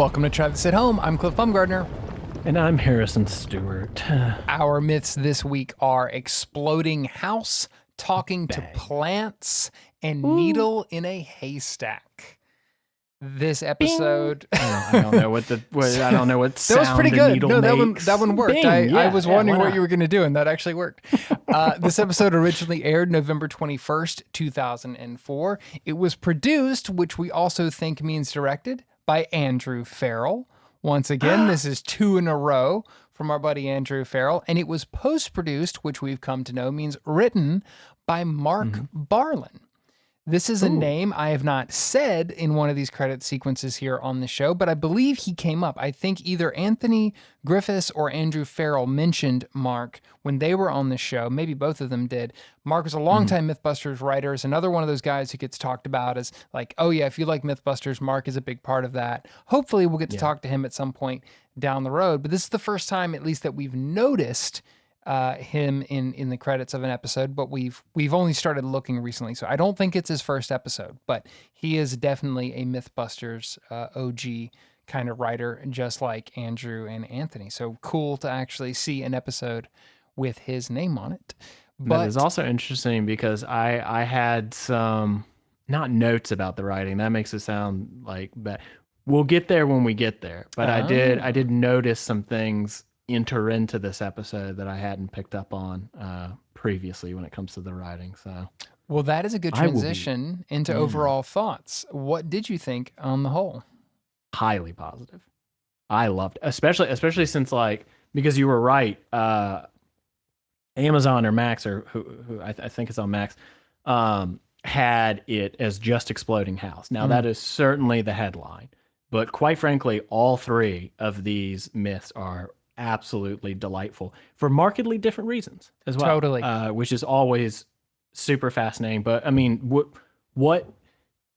Welcome to Try This at Home. I'm Cliff Bumgardner. And I'm Harrison Stewart. Our myths this week are exploding house, talking to plants, and needle in a haystack. This episode, I don't know what I don't know what that was sound pretty a good. needle No, makes. that one worked. Bing, I was wondering why what not? you were going to do, and that actually worked. This episode originally aired November 21st, 2004. It was produced, which we also think means directed, by Andrew Farrell. Once again, this is 2 in a row from our buddy Andrew Farrell. And it was post-produced, which we've come to know means written by Mark Barlin. This is a name I have not said in one of these credit sequences here on the show, but I believe he came up. I think either Anthony Griffiths or Andrew Farrell mentioned Mark when they were on the show. Maybe both of them did. Mark was a longtime Mythbusters writer, is another one of those guys who gets talked about as like, oh yeah, if you like Mythbusters, Mark is a big part of that. Hopefully we'll get to talk to him at some point down the road, but this is the first time at least that we've noticed him in the credits of an episode, but we've only started looking recently, so I don't think it's his first episode, but he is definitely a Mythbusters OG kind of writer, just like Andrew and Anthony. So cool to actually see an episode with his name on it. But That is also interesting because I had some, not notes about the writing. That makes it sound like bad. We'll get there when we get there. But I did notice some things enter into this episode that I hadn't picked up on previously when it comes to the writing. So, well, that is a good transition into overall thoughts. What did you think on the whole? highly positive. I loved it, especially since because you were right. Amazon or Max or who I think it's on Max had it as just exploding house. Now that is certainly the headline, but quite frankly, all three of these myths are absolutely delightful for markedly different reasons as well. Totally. Which is always super fascinating. But I mean, what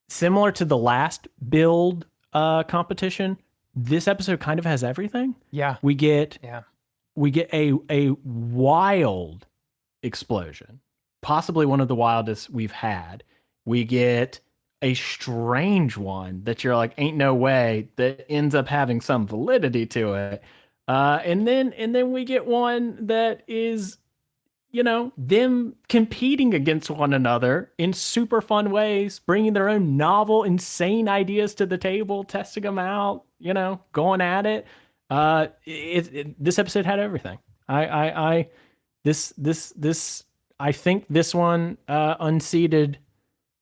similar to the last build competition, this episode kind of has everything. Yeah. We get a wild explosion, possibly one of the wildest we've had. We get a strange one that you're like, ain't no way, that ends up having some validity to it. And then we get one that is, them competing against one another in super fun ways, bringing their own novel, insane ideas to the table, testing them out, going at it. This episode had everything. I think this one unseated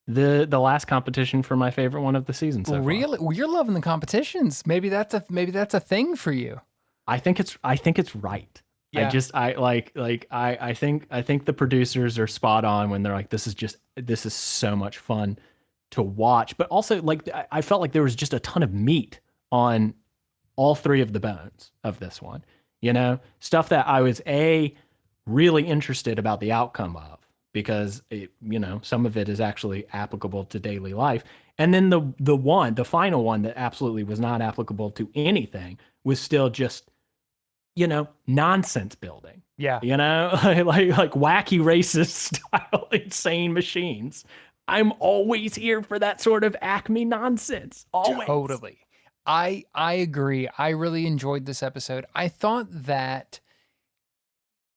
the last competition for my favorite one of the season so far. Really? Well, you're loving the competitions. Maybe that's a thing for you. I think it's right. Yeah. I think the producers are spot on when they're like, this is so much fun to watch. But also, I felt like there was just a ton of meat on all three of the bones of this one. Stuff that I was really interested about the outcome of, because some of it is actually applicable to daily life. And then the final one that absolutely was not applicable to anything was still just nonsense building. Yeah. Like wacky racist style insane machines. I'm always here for that sort of Acme nonsense. Always. Totally. I agree. I really enjoyed this episode. I thought that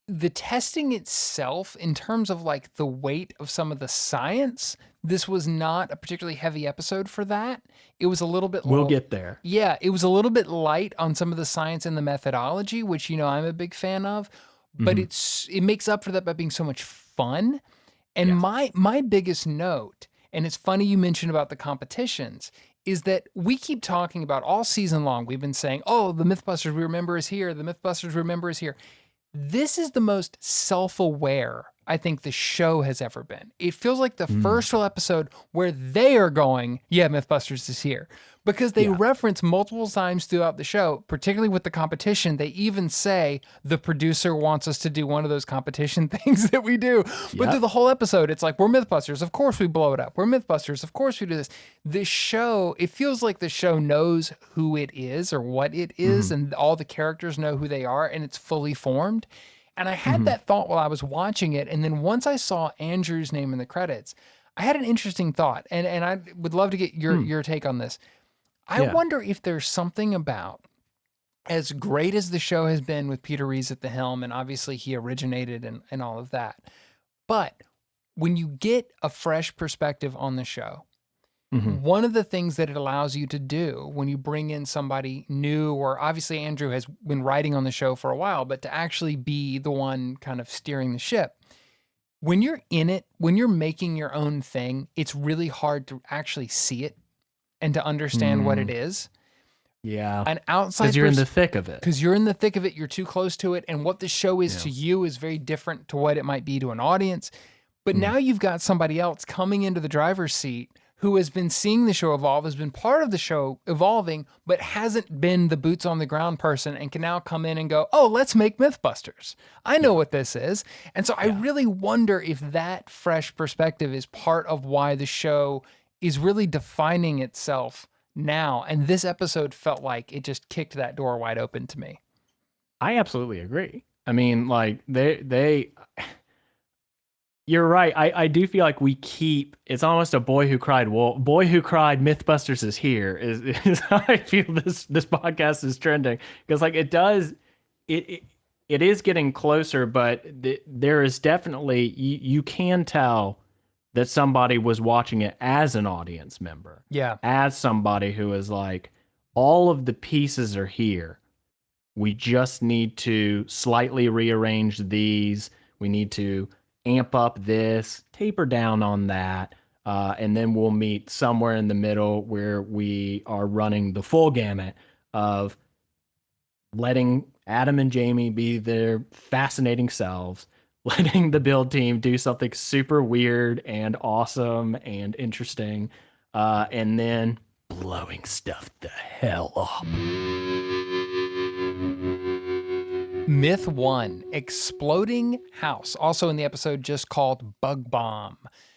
the testing itself, in terms of the weight of some of the science, this was not a particularly heavy episode for that. It was a little bit... We'll get there. Yeah, it was a little bit light on some of the science and the methodology, which, I'm a big fan of, but it makes up for that by being so much fun. And my biggest note, and it's funny you mentioned about the competitions, is that we keep talking about all season long. We've been saying, oh, the Mythbusters we remember is here. The Mythbusters we remember is here. This is the most self-aware I think the show has ever been. It feels like the first full episode where they are going, yeah, Mythbusters is here. Because they reference multiple times throughout the show, particularly with the competition, they even say the producer wants us to do one of those competition things that we do. But through the whole episode, it's like, we're Mythbusters, of course we blow it up. We're Mythbusters, of course we do this. This show, it feels like the show knows who it is or what it is, and all the characters know who they are, and it's fully formed. And I had that thought while I was watching it, and then once I saw Andrew's name in the credits, I had an interesting thought, and I would love to get your take on this. I wonder if there's something about, as great as the show has been with Peter Rees at the helm, and obviously he originated and all of that, but when you get a fresh perspective on the show, one of the things that it allows you to do when you bring in somebody new, or obviously Andrew has been writing on the show for a while, but to actually be the one kind of steering the ship, when you're in it, when you're making your own thing, it's really hard to actually see it and to understand what it is. Yeah. An outside Because you're in the thick of it. Because you're in the thick of it, you're too close to it, and what the show is to you is very different to what it might be to an audience. But now you've got somebody else coming into the driver's seat who has been seeing the show evolve, has been part of the show evolving, but hasn't been the boots on the ground person, and can now come in and go, oh, let's make Mythbusters. I know what this is. And so I really wonder if that fresh perspective is part of why the show is really defining itself now. And this episode felt like it just kicked that door wide open to me. I absolutely agree. I mean, like you're right. I do feel like it's almost a boy who cried Mythbusters is here is how I feel this podcast is trending, because like it is getting closer, but there is definitely, you can tell that somebody was watching it as an audience member. Yeah. As somebody who is like, all of the pieces are here. We just need to slightly rearrange these. We need to amp up this, taper down on that, and then we'll meet somewhere in the middle where we are running the full gamut of letting Adam and Jamie be their fascinating selves, letting the build team do something super weird and awesome and interesting, and then blowing stuff the hell up. Myth 1, Exploding House, also in the episode just called Bug Bomb.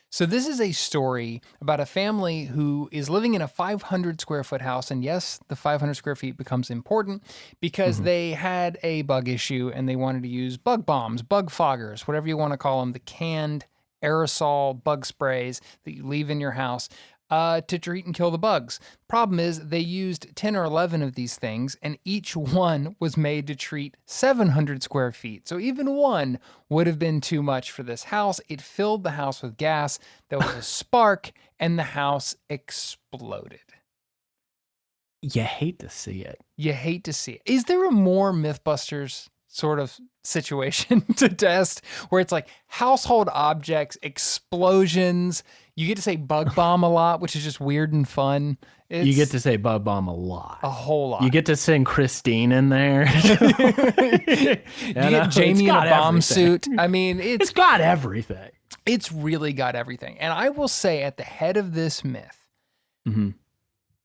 So this is a story about a family who is living in a 500 square foot house. And yes, the 500 square feet becomes important because they had a bug issue and they wanted to use bug bombs, bug foggers, whatever you want to call them, the canned aerosol bug sprays that you leave in your house to treat and kill the bugs. Problem is, they used 10 or 11 of these things, and each one was made to treat 700 square feet. So even one would have been too much for this house. It filled the house with gas. There was a spark, and the house exploded. You hate to see it. You hate to see it. Is there a more Mythbusters sort of situation to test where it's like household objects, explosions? You get to say bug bomb a lot, which is just weird and fun. You get to say bug bomb a lot. A whole lot. You get to sing Christine in there. You get Jamie in a bomb suit. I mean, it's got everything. It's really got everything. And I will say, at the head of this myth,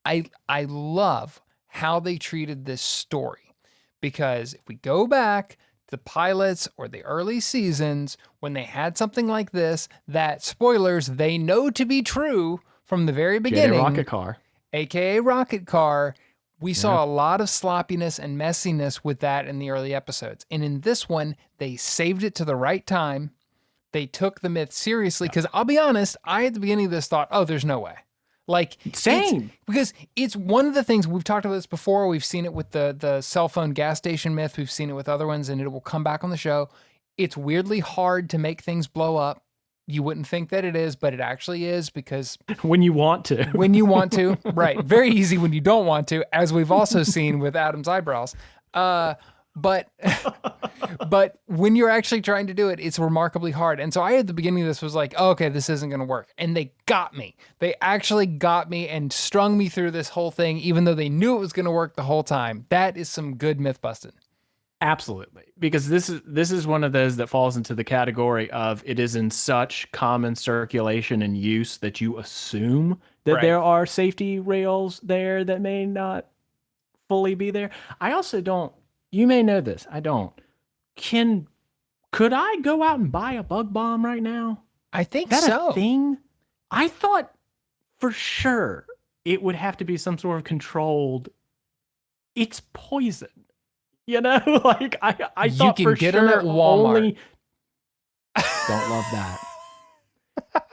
I love how they treated this story, because if we go back the pilots or the early seasons, when they had something like this, that, spoilers, they know to be true from the very beginning, Rocket Car, aka Rocket Car, we saw a lot of sloppiness and messiness with that in the early episodes. And in this one, they saved it to the right time. They took the myth seriously, because I'll be honest, I at the beginning of this thought, oh, there's no way. Like, same, because it's one of the things, we've talked about this before. We've seen it with the cell phone gas station myth. We've seen it with other ones, and it will come back on the show. It's weirdly hard to make things blow up. You wouldn't think that it is, but it actually is, because when you want to, right? Very easy when you don't want to, as we've also seen with Adam's eyebrows. But when you're actually trying to do it, it's remarkably hard. And so I, at the beginning of this, was like, oh, okay, this isn't going to work. And they got me. They actually got me and strung me through this whole thing, even though they knew it was going to work the whole time. That is some good myth busting. Absolutely. Because this is one of those that falls into the category of, it is in such common circulation and use that you assume that there are safety rails there that may not fully be there. I also don't. You may know this. I don't. Could I go out and buy a bug bomb right now? I think so. Is that so. A thing? I thought for sure it would have to be some sort of controlled. It's poison. You know, like I thought you can for get sure them at Walmart. Don't love that.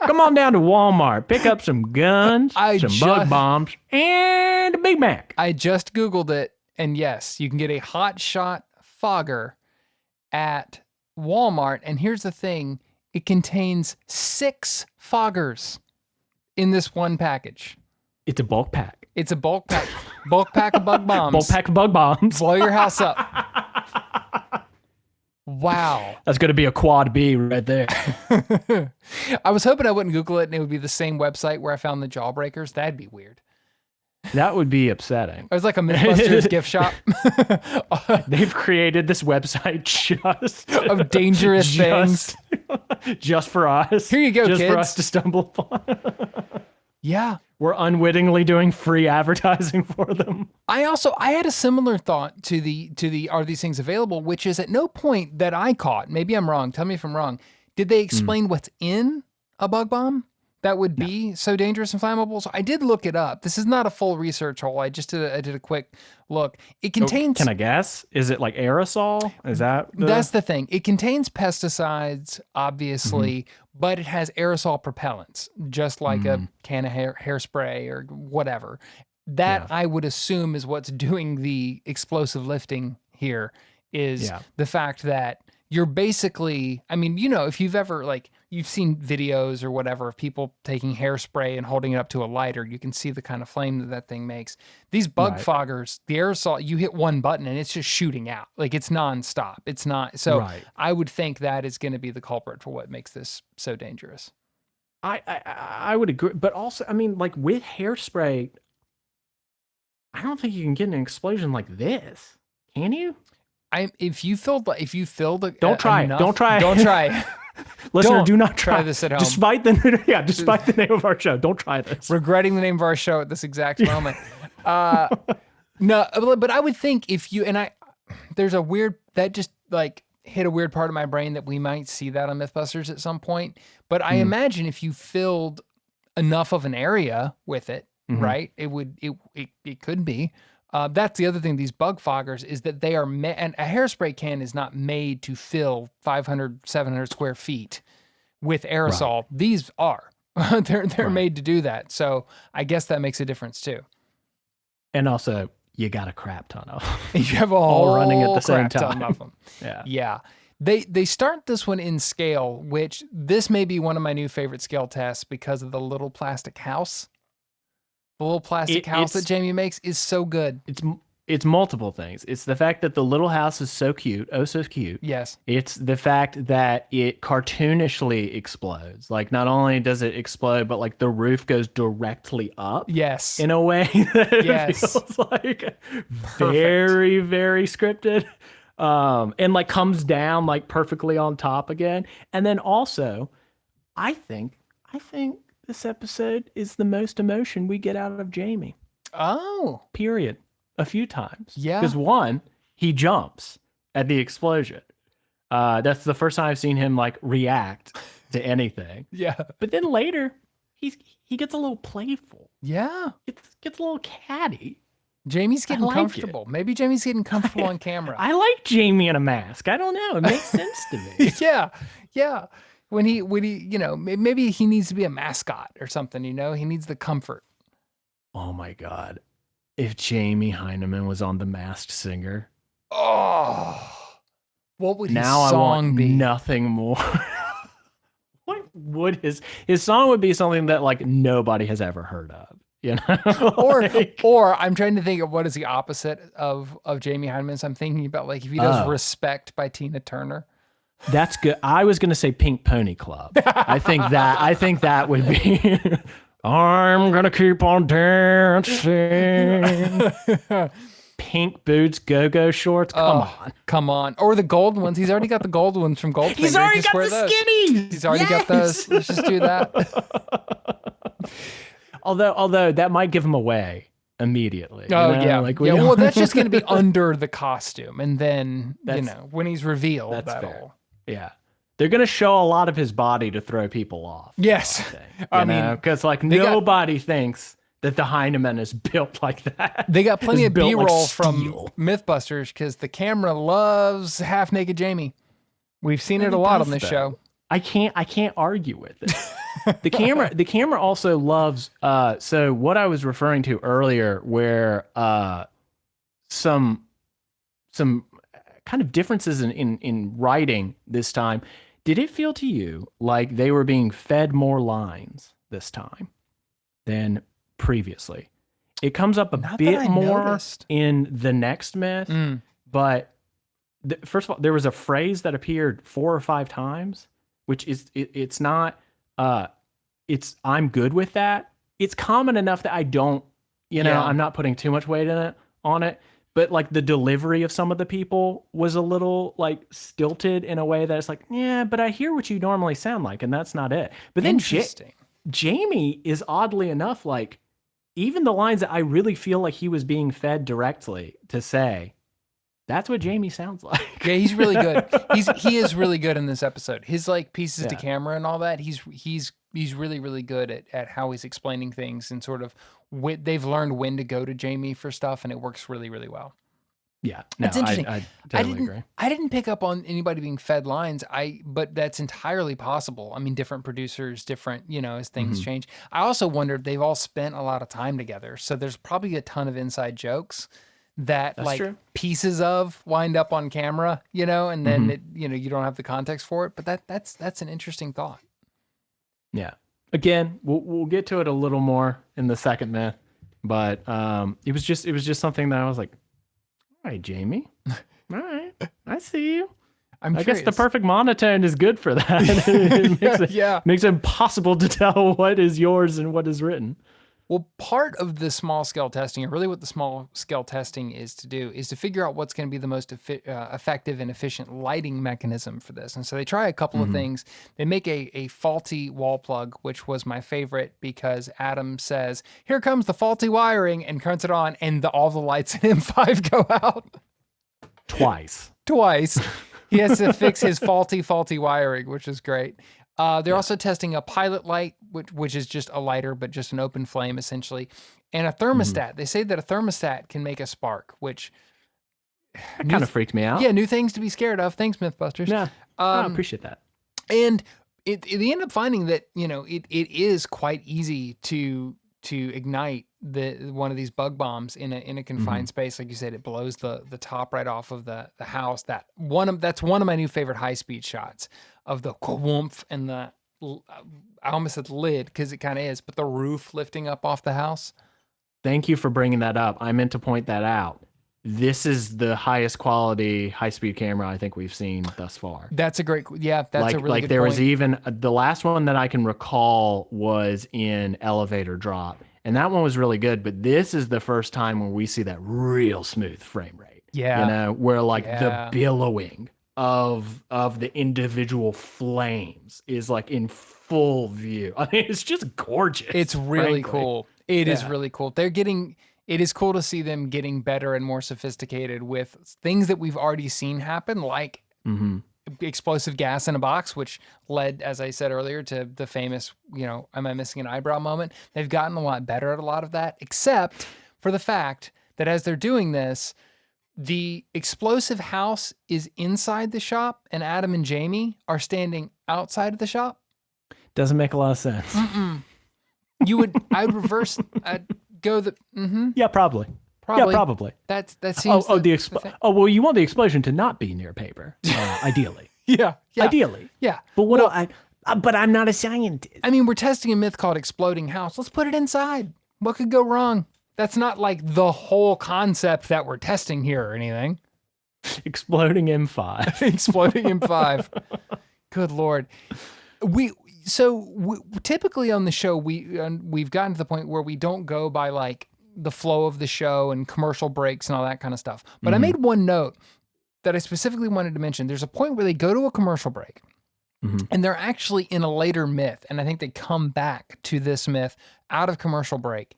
Come on down to Walmart, pick up some guns, some bug bombs, and a Big Mac. I just Googled it, and yes, you can get a Hot Shot fogger at Walmart. And here's the thing. It contains 6 foggers in this one package. It's a bulk pack. It's a bulk pack. Bulk pack of bug bombs. Bulk pack of bug bombs. Blow your house up. Wow. That's going to be a quad B right there. I was hoping I wouldn't Google it and it would be the same website where I found the Jawbreakers. That'd be weird. That would be upsetting. It was like a Mythbusters gift shop. They've created this website just of dangerous things. Just for us. Here you go, just kids. for us to stumble upon. Yeah. We're unwittingly doing free advertising for them. I had a similar thought to the are these things available, which is at no point that I caught, maybe I'm wrong, tell me if I'm wrong, did they explain what's in a bug bomb that would be so dangerous and flammable? So I did look it up. This is not a full research hole. I did a quick look. It contains... Can I guess? Is it like aerosol? Is that... That's the thing. It contains pesticides, obviously, but it has aerosol propellants, just like a can of hairspray or whatever. That I would assume is what's doing the explosive lifting here is the fact that you're basically, I mean, you know, if you've ever you've seen videos or whatever of people taking hairspray and holding it up to a lighter, you can see the kind of flame that thing makes. These bug foggers, the aerosol, you hit one button and it's just shooting out. Like it's nonstop. It's not. So I would think that is going to be the culprit for what makes this so dangerous. I would agree. But also, I mean, like with hairspray, I don't think you can get an explosion like this. Can you? If you filled don't try enough, it. Don't try it. Don't try it. Listener, do not try this at home. Despite the name of our show, don't try this. Regretting the name of our show at this exact moment. No, but I would think if you there's a weird that just like hit a weird part of my brain that we might see that on Mythbusters at some point. But I imagine if you filled enough of an area with it, right? It could be. That's the other thing, these bug foggers, is that they are and a hairspray can is not made to fill 500, 700 square feet with aerosol. Right. These are. they're made to do that. So I guess that makes a difference too. And also, you got a crap ton of them. You have all running at the same time. Ton of them. Yeah. They start this one in scale, which this may be one of my new favorite scale tests because of the little plastic house. The little plastic house that Jamie makes is so good. It's multiple things. It's the fact that the little house is so cute, oh so cute. Yes. It's the fact that it cartoonishly explodes. Like not only does it explode, but like the roof goes directly up. Yes. In a way that feels like very, very scripted. And like comes down like perfectly on top again. And then also, I think this episode is the most emotion we get out of Jamie. Oh. Period. A few times. Yeah. Because one, he jumps at the explosion. That's the first time I've seen him like react to anything. Yeah. But then later, he gets a little playful. Yeah. Gets a little catty. Jamie's getting comfortable. Maybe Jamie's getting comfortable on camera. I like Jamie in a mask. I don't know. It makes sense to me. Yeah. When he, you know, maybe he needs to be a mascot or something, you know? He needs the comfort. Oh my God. If Jamie Heineman was on The Masked Singer. Oh. What would his now song I want be? Nothing more. What would his song would be something that like nobody has ever heard of, you know? or I'm trying to think of what is the opposite of Jamie Heineman's. I'm thinking about like if he does Respect by Tina Turner. That's good. I was going to say Pink Pony Club. I think that would be I'm going to keep on dancing. Pink boots, go-go shorts. Come on. Or the gold ones. He's already got the gold ones from Goldfinger. He's already got the skinnies. He's already got those. Let's just do that. Although that might give him away immediately. Oh, you know? yeah. Like well, that's just going to be under the costume. And then, that's, when he's revealed, that's that'll... fair. Yeah. They're going to show a lot of his body to throw people off. Yes. I mean, because like nobody thinks that the Heineman is built like that. They got plenty of B-roll like from Mythbusters because the camera loves half-naked Jamie. We've seen it a lot on this show. I can't argue with it. The camera also loves so what I was referring to earlier where some kind of differences in writing this time. Did it feel to you like they were being fed more lines this time than previously? It comes up a Not that bit I more noticed. in the next myth, but first of all, there was a phrase that appeared 4 or 5 times, which is it's not it's I'm good with that. It's common enough that I don't, Yeah. I'm not putting too much weight in it on it. But like the delivery of some of the people was a little like stilted in a way that it's like, yeah, but I hear what you normally sound like, and that's not it. But then Interesting. Jamie is oddly enough like even the lines that I really feel like he was being fed directly to say, that's what Jamie sounds like. Yeah, he's really good. He is really good in this episode. His like pieces to Yeah. camera and all that. He's really really good at how he's explaining things and sort of they've learned when to go to Jamie for stuff, and it works really really well. Yeah, no, It's interesting. I totally agree. I didn't pick up on anybody being fed lines. But that's entirely possible. I mean, different producers, different, as things change. I also wondered they've all spent a lot of time together, so there's probably a ton of inside jokes that That's like true. pieces of wind up on camera, and then it, you don't have the context for it. But that's an interesting thought. Yeah. Again, we'll get to it a little more in the second myth, but it was just something that I was like, all right, Jamie. All right, I see you. I guess the perfect monotone is good for that. It makes it impossible to tell what is yours and what is written. Well, part of the small scale testing, or really what the small scale testing is to do, is to figure out what's going to be the most effective and efficient lighting mechanism for this. And so they try a couple of things. They make a faulty wall plug, which was my favorite because Adam says, "Here comes the faulty wiring," and turns it on, and all the lights in M5 go out. Twice. He has to fix his faulty wiring, which is great. They're also testing a pilot light, which is just a lighter, but just an open flame essentially, and a thermostat. They say that a thermostat can make a spark, which kind of freaked me out. Yeah, new things to be scared of. Thanks, Mythbusters. Yeah, I appreciate that. And they end up finding that it is quite easy to ignite one of these bug bombs in a confined space. Like you said, it blows the top right off of the house. That's one of my new favorite high speed shots of the woomph and the I almost said lid because it kind of is, but the roof lifting up off the house. Thank you for bringing that up. I meant to point that out. This is the highest quality high-speed camera I think we've seen thus far. That's a great, that's a really good there point. was even the last one that I can recall was in Elevator Drop, and that one was really good. But this is the first time where we see that real smooth frame rate. Yeah, where like the billowing of the individual flames is like in full view. I mean, it's just gorgeous. It's really cool. It is really cool. It is cool to see them getting better and more sophisticated with things that we've already seen happen, like explosive gas in a box, which led, as I said earlier, to the famous, am I missing an eyebrow moment? They've gotten a lot better at a lot of that, except for the fact that as they're doing this, the explosive house is inside the shop and Adam and Jamie are standing outside of the shop. Doesn't make a lot of sense. I'd reverse, I'd go the, Yeah, probably. Yeah, probably. That seems. Well, you want the explosion to not be near paper, ideally. Yeah. Ideally. Yeah. But but I'm not a scientist. I mean, we're testing a myth called exploding house. Let's put it inside. What could go wrong? That's not like the whole concept that we're testing here or anything. Exploding M5. Exploding M5. Good Lord. Typically on the show, we've gotten to the point where we don't go by like the flow of the show and commercial breaks and all that kind of stuff. But I made one note that I specifically wanted to mention. There's a point where they go to a commercial break and they're actually in a later myth. And I think they come back to this myth out of commercial break.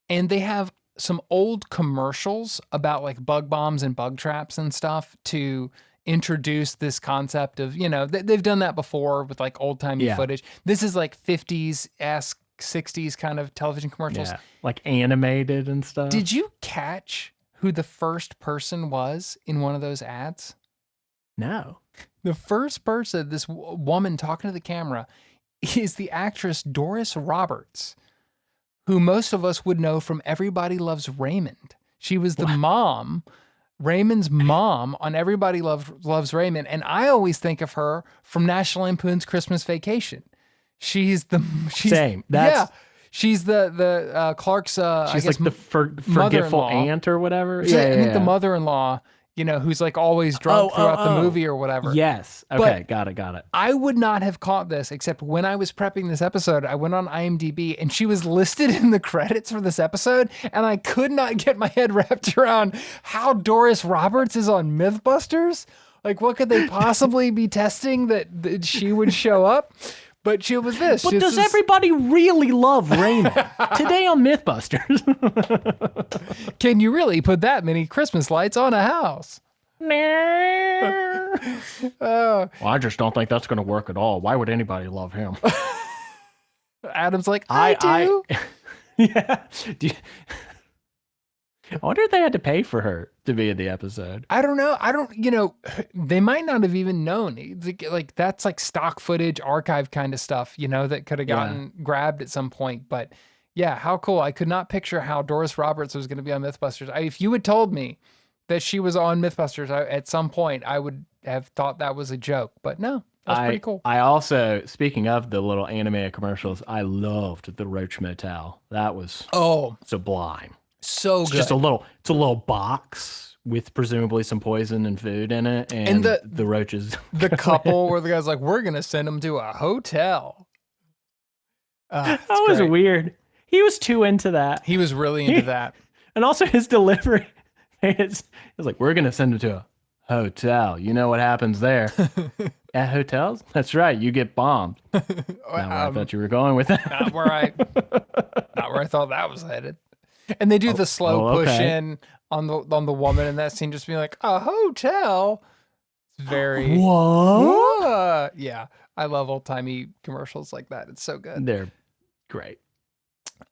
And they have some old commercials about like bug bombs and bug traps and stuff to introduce this concept of, they've done that before with like old timey footage. This is like 50s-esque, 60s kind of television commercials. Yeah, like animated and stuff. Did you catch who the first person was in one of those ads? No. The first person, this woman talking to the camera, is the actress Doris Roberts, who most of us would know from Everybody Loves Raymond. She was the mom, Raymond's mom on Everybody Loves Raymond, and I always think of her from National Lampoon's Christmas Vacation. She's Same. That's, she's the Clark's. she's I guess, like the forgetful aunt or whatever. I think the mother-in-law. Who's like always drunk throughout the movie or whatever. Yes. Okay. Got it. I would not have caught this except when I was prepping this episode. I went on IMDb and she was listed in the credits for this episode, and I could not get my head wrapped around how Doris Roberts is on Mythbusters. Like, what could they possibly be testing that she would show up? But she was this. But does everybody really love Raymond? Today on Mythbusters. Can you really put that many Christmas lights on a house? Well, I just don't think that's going to work at all. Why would anybody love him? Adam's like, I do. Yeah. I wonder if they had to pay for her to be in the episode. I don't know. They might not have even known. Like, that's like stock footage, archive kind of stuff, that could have gotten grabbed at some point. But yeah, how cool. I could not picture how Doris Roberts was going to be on Mythbusters. If you had told me that she was on Mythbusters at some point, I would have thought that was a joke. But no, that's pretty cool. I also, speaking of the little animated commercials, I loved the Roach Motel. That was sublime. So good. It's a little box with presumably some poison and food in it, and the roaches. The couple where the guy's like, "We're gonna send them to a hotel." That was weird. He was too into that. He was really into that, and also his delivery. It's like, "We're gonna send them to a hotel. You know what happens there at hotels? That's right. You get bombed." Not where I thought you were going with that. Not where I thought that was headed. And they do the slow push in on the woman in that scene, just being like, a hotel. It's very what? Yeah, I love old timey commercials like that. It's so good. They're great.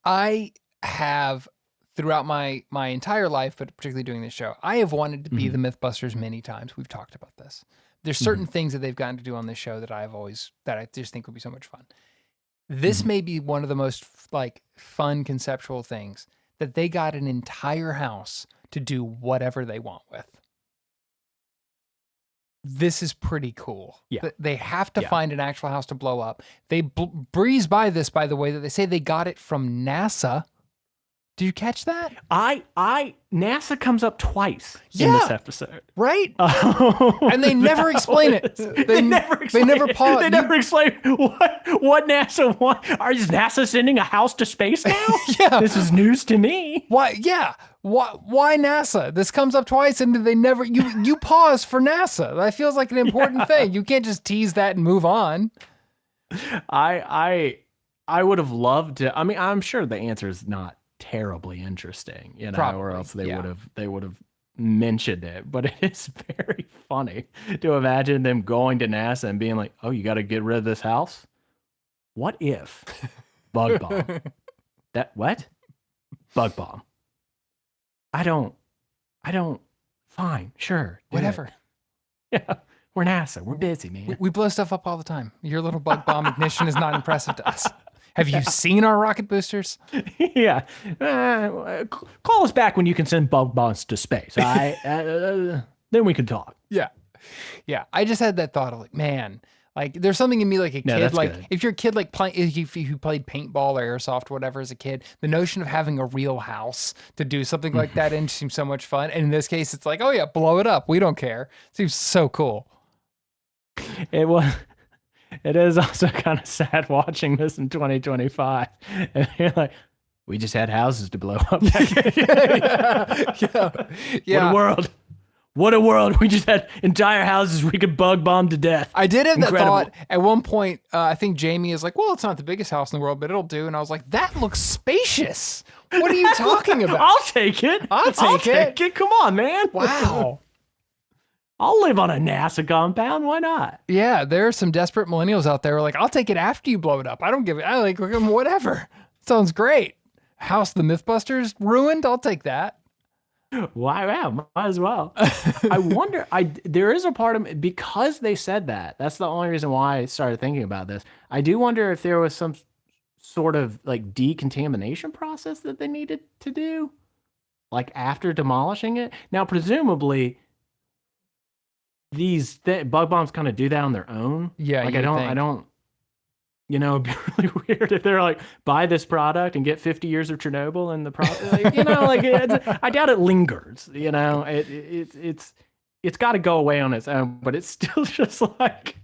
I have throughout my entire life, but particularly doing this show, I have wanted to be the Mythbusters many times. We've talked about this. There's certain things that they've gotten to do on this show that I just think would be so much fun. This may be one of the most fun conceptual things. That they got an entire house to do whatever they want with. This is pretty cool. Yeah. They have to find an actual house to blow up. They breeze by this, by the way, that they say they got it from NASA. Did you catch that? NASA comes up twiise in this episode. Right? And they never explain it. They never pause. They never explain what NASA wants. Is NASA sending a house to space now? Yeah. This is news to me. Why? Yeah. Why NASA? This comes up twice and they never, you pause for NASA. That feels like an important thing. You can't just tease that and move on. I would have loved to. I mean, I'm sure the answer is not terribly interesting, Probably, or else they would have mentioned it. But it is very funny to imagine them going to NASA and being like, "Oh, you got to get rid of this house. What if bug bomb? That what? Bug bomb? I don't. Fine, sure, whatever. Yeah, we're NASA. We're busy, man. We blow stuff up all the time. Your little bug bomb ignition is not impressive to us. Have you seen our rocket boosters? Yeah. Call us back when you can send bug bombs to space. Then we can talk. Yeah. Yeah. I just had that thought of like, man, like there's something in me like a kid, like good. If you're a kid, like if you played paintball or airsoft or whatever as a kid, the notion of having a real house to do something like that in seems so much fun. And in this case, it's like, oh yeah, blow it up. We don't care. It seems so cool. It is also kind of sad watching this in 2025. And you're like, we just had houses to blow up. Yeah. What a world. What a world. We just had entire houses we could bug bomb to death. I did have that thought at one point. I think Jamie is like, well, it's not the biggest house in the world, but it'll do. And I was like, that looks spacious. What are you talking about? I'll take it. I'll take it. Come on, man. Wow. I'll live on a NASA compound. Why not? Yeah, there are some desperate millennials out there who are like, I'll take it after you blow it up. I don't give it. I like whatever. Sounds great. House the Mythbusters ruined. I'll take that. Why? Yeah, might as well. I wonder. There is a part of me because they said that. That's the only reason why I started thinking about this. I do wonder if there was some sort of like decontamination process that they needed to do, like after demolishing it. Now, presumably, these bug bombs kind of do that on their own. Yeah, Like you would I think. don't. It'd be really weird if they're like, buy this product and get 50 years of Chernobyl in the product. Like, I doubt it lingers. It's got to go away on its own, but it's still just like,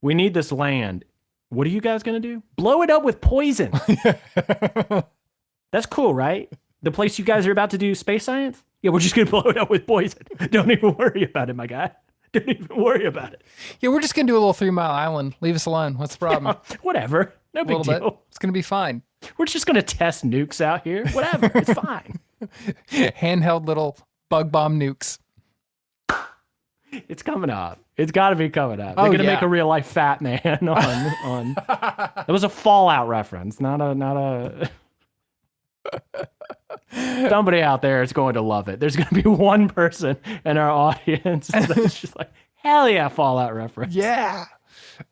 we need this land. What are you guys gonna do? Blow it up with poison. That's cool, right? The place you guys are about to do space science? Yeah, we're just gonna blow it up with poison. Don't even worry about it, my guy. Don't even worry about it. Yeah, we're just gonna do a little 3 Mile Island. Leave us alone. What's the problem? Whatever. No A big little deal. bit. It's gonna be fine. We're just gonna test nukes out here. Whatever. It's fine. Handheld little bug bomb nukes. It's coming up. It's got to be coming up. Oh, They're gonna yeah. make a real life fat man on. It was a Fallout reference, not a. Somebody out there is going to love it. There's gonna be one person in our audience that's just like, hell yeah, Fallout reference. Yeah.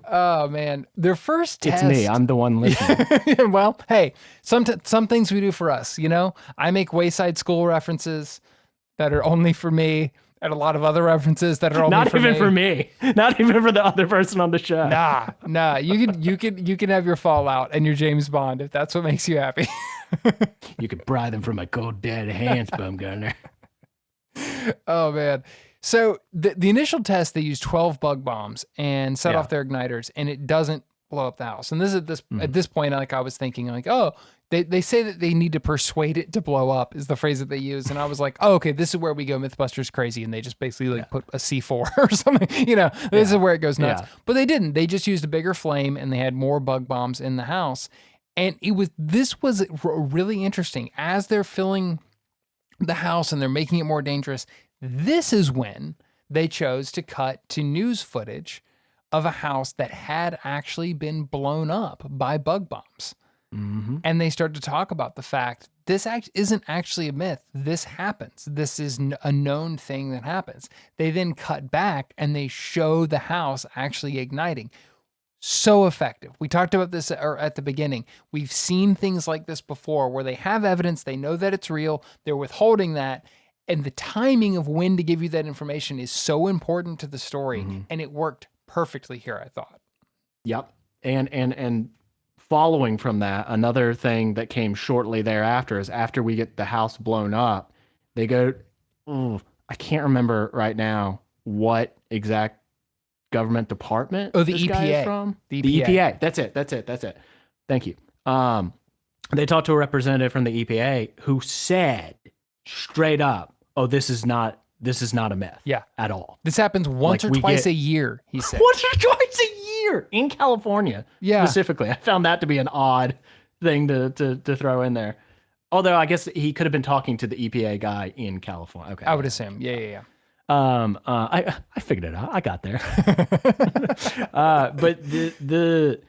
Oh man, their first It's test. me. I'm the one listening. Well, hey, some things we do for us. I make Wayside School references that are only for me, and a lot of other references that are only Not for even me. for me. Not even for the other person on the show. Nah. You can have your Fallout and your James Bond if that's what makes you happy. You could pry them from my cold dead hands, Bumgardner. Oh man. So the initial test, they used 12 bug bombs and set off their igniters, and it doesn't blow up the house. And this is at this point, like I was thinking, like, oh, they say that they need to persuade it to blow up is the phrase that they use, and I was like, oh, okay, this is where we go Mythbusters crazy, and they just basically like put a C4 or something. This is where it goes nuts. Yeah. But they didn't. They just used a bigger flame, and they had more bug bombs in the house, and this was really interesting as they're filling the house and they're making it more dangerous. This is when they chose to cut to news footage of a house that had actually been blown up by bug bombs. Mm-hmm. And they start to talk about the fact this isn't actually a myth. This happens. This is a known thing that happens. They then cut back and they show the house actually igniting. So effective. We talked about this at the beginning. We've seen things like this before where they have evidence, they know that it's real, they're withholding that, and the timing of when to give you that information is so important to the story, and it worked perfectly here, I thought. Yep. And following from that, another thing that came shortly thereafter is after we get the house blown up, they go, I can't remember right now what exact government department the this guy EPA. is from. The The EPA. EPA. That's it. Thank you. They talked to a representative from the EPA who said straight up, oh, this is not a myth. Yeah. At all. This happens once Like, or we twice get- a year, he said. Once or twice a year in California. Yeah. Specifically. I found that to be an odd thing to throw in there. Although I guess he could have been talking to the EPA guy in California. Okay. I would assume. Yeah. I figured it out. I got there. But the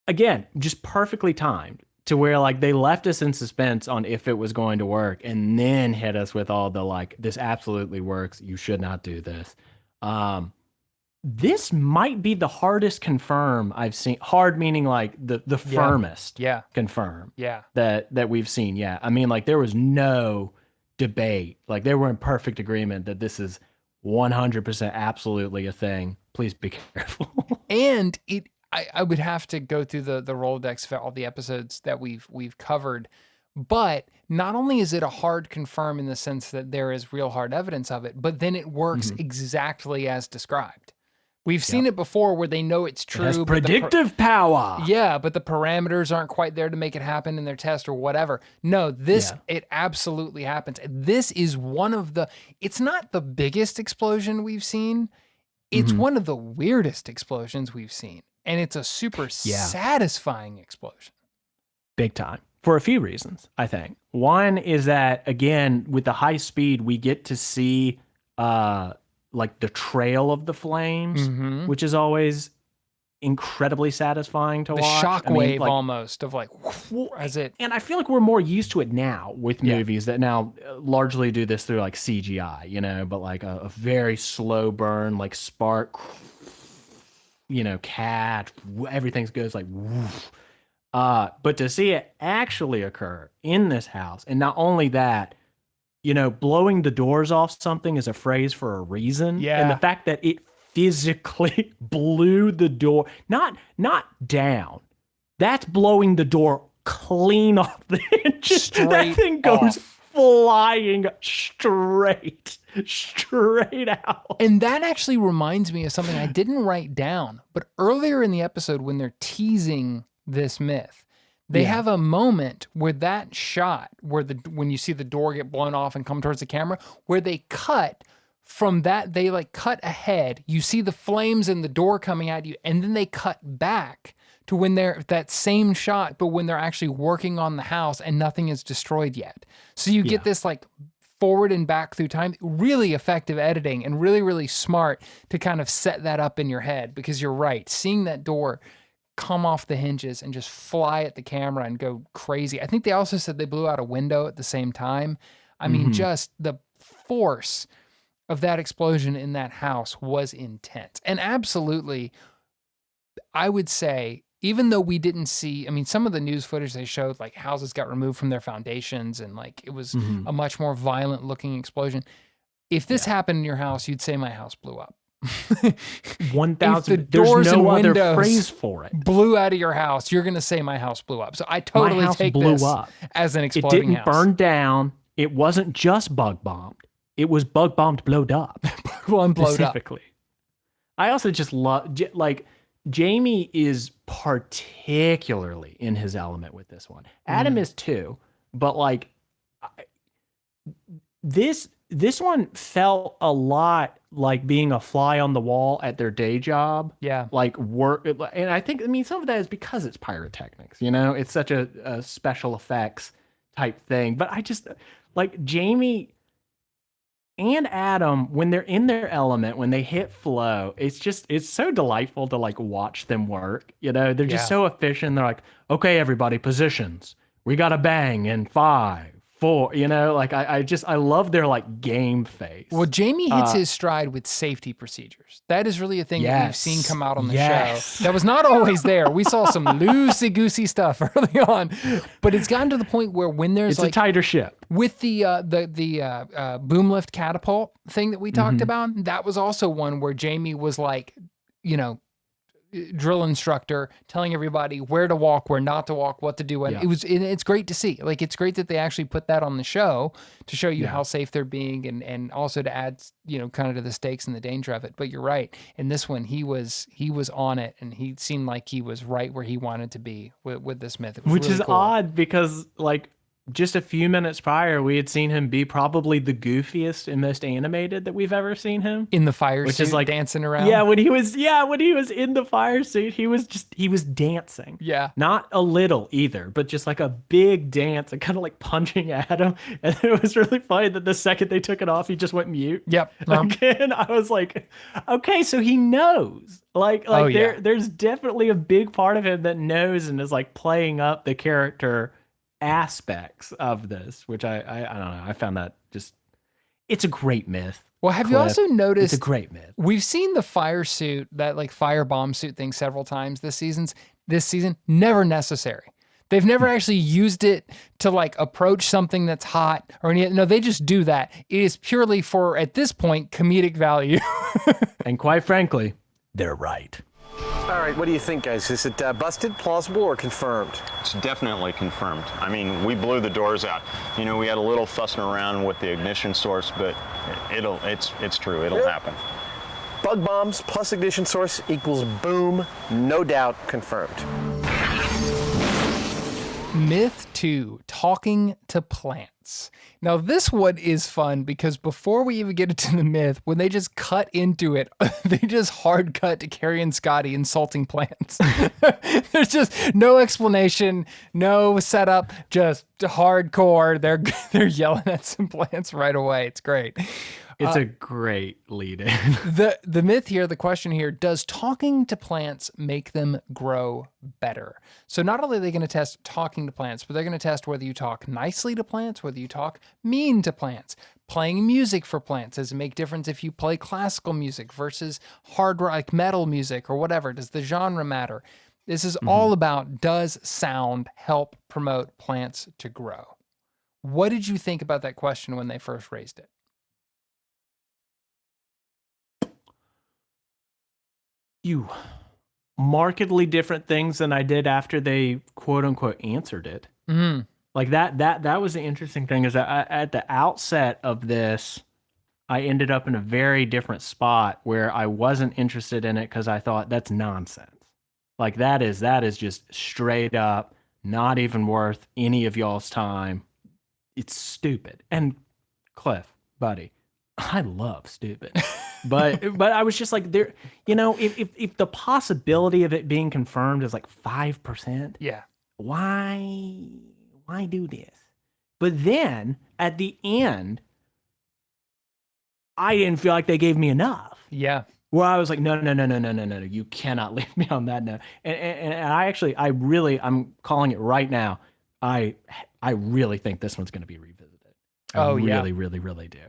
again, just perfectly timed to where like they left us in suspense on if it was going to work, and then hit us with all the like, this absolutely works. You should not do this. This might be the hardest confirm I've seen. Hard meaning like the firmest. Yeah. Confirm. Yeah. That we've seen. Yeah. I mean, like there was no debate. Like they were in perfect agreement that this is 100% absolutely a thing. Please be careful. And I would have to go through the Rolodex for all the episodes that we've covered. But not only is it a hard confirm in the sense that there is real hard evidence of it, but then it works exactly as described. We've seen it before where they know it's true. It has but predictive power. Yeah, but the parameters aren't quite there to make it happen in their test or whatever. No, it absolutely happens. This is one of it's not the biggest explosion we've seen. It's one of the weirdest explosions we've seen. And it's a super satisfying explosion. Big time. For a few reasons, I think. One is that, again, with the high speed, we get to see like the trail of the flames, which is always incredibly satisfying to The watch. shockwave almost of like, as it. And I feel like we're more used to it now with movies that now largely do this through like CGI, you know, but like a very slow burn, like spark, you know, cat, everything goes like woof. But to see it actually occur in this house, and not only that, you know, blowing the doors off something is a phrase for a reason. Yeah. And the fact that it physically blew the door, not down. That's blowing the door clean off the hinges. Straight that thing goes off. flying straight out. And that actually reminds me of something I didn't write down, but earlier in the episode when they're teasing this myth, they have a moment where that shot where when you see the door get blown off and come towards the camera, where they cut from that, they like cut ahead. You see the flames and the door coming at you, and then they cut back to when they're that same shot, but when they're actually working on the house and nothing is destroyed yet. So you get this like forward and back through time. Really effective editing and really, really smart to kind of set that up in your head, because you're right. Seeing that door come off the hinges and just fly at the camera and go crazy. I think they also said they blew out a window at the same time. I mean, just the force of that explosion in that house was intense. And absolutely, I would say, even though we didn't see, I mean, some of the news footage they showed, like houses got removed from their foundations and like it was a much more violent looking explosion. If this happened in your house, you'd say my house blew up. 1,000. There's There's no other windows phrase for it. blew out of your house, you're going to say my house blew up. So I totally My house take blew this up. as an It exploding didn't house. burn down. It wasn't just bug bombed. It was bug bombed, blowed up. One blowed up. Specifically. I also just love, like, Jamie is particularly in his element with this one. Adam is too, but like this one felt a lot like being a fly on the wall at their day job. Yeah. Like work. And I think, I mean, some of that is because it's pyrotechnics, you know, it's such a special effects type thing. But I just like Jamie and Adam, when they're in their element, when they hit flow, it's so delightful to like watch them work. You know, they're just so efficient. They're like, okay, everybody, positions. We got to bang in 5, 4. You know, like I love their like game face. Well, Jamie hits his stride with safety procedures. That is really a thing that we've seen come out on the show. That was not always there. We saw some loosey-goosey stuff early on, but it's gotten to the point where when there's it's like a tighter ship. With the boom lift catapult thing that we talked about, that was also one where Jamie was like, you know, drill instructor telling everybody where to walk, where not to walk, what to do. And it's great to see. Like, it's great that they actually put that on the show to show you how safe they're being and also to add, you know, kind of to the stakes and the danger of it. But you're right. In this one, he was on it, and he seemed like he was right where he wanted to be with this myth. It was Which really is cool. odd because like just a few minutes prior, we had seen him be probably the goofiest and most animated that we've ever seen him. In the fire Which suit, is like dancing around. Yeah, when he was in the fire suit, he was dancing. Yeah. Not a little either, but just like a big dance and kind of like punching at him. And it was really funny that the second they took it off, he just went mute. Yep. Again, I was like, okay, so he knows. There's definitely a big part of him that knows and is like playing up the character aspects of this, which I don't know. I found that just, it's a great myth. Well, have you also noticed? It's a great myth. We've seen the fire suit, that like fire bomb suit thing several times this season. Never necessary. They've never actually used it to like approach something that's hot or any. No, they just do that. It is purely for, at this point, comedic value. And quite frankly, they're right. All right, what do you think, guys? Is it busted, plausible, or confirmed? It's definitely confirmed. I mean, we blew the doors out. You know, we had a little fussing around with the ignition source, but it's true. It'll happen. Bug bombs plus ignition source equals boom, no doubt confirmed. Myth 2, talking to plants. Now, this one is fun because before we even get into the myth, when they just cut into it, they just hard cut to Carrie and Scotty insulting plants. There's just no explanation, no setup, just hardcore. They're yelling at some plants right away. It's great. It's a great lead in. The myth here, the question here, does talking to plants make them grow better? So not only are they going to test talking to plants, but they're going to test whether you talk nicely to plants, whether you talk mean to plants. Playing music for plants, does it make difference if you play classical music versus hard rock, like metal music or whatever? Does the genre matter? This is all about, does sound help promote plants to grow? What did you think about that question when they first raised it? You markedly different things than I did after they quote unquote answered it. Mm-hmm. Like that was the interesting thing, is that at the outset of this, I ended up in a very different spot where I wasn't interested in it because I thought that's nonsense. Like that is just straight up not even worth any of y'all's time. It's stupid. And Cliff, buddy, I love stupid. But I was just like, there, if the possibility of it being confirmed is like 5%, Yeah. why do this? But then at the end, I didn't feel like they gave me enough. Yeah. Where I was like, no, you cannot leave me on that note. And I'm calling it right now. I really think this one's going to be revisited. I really do.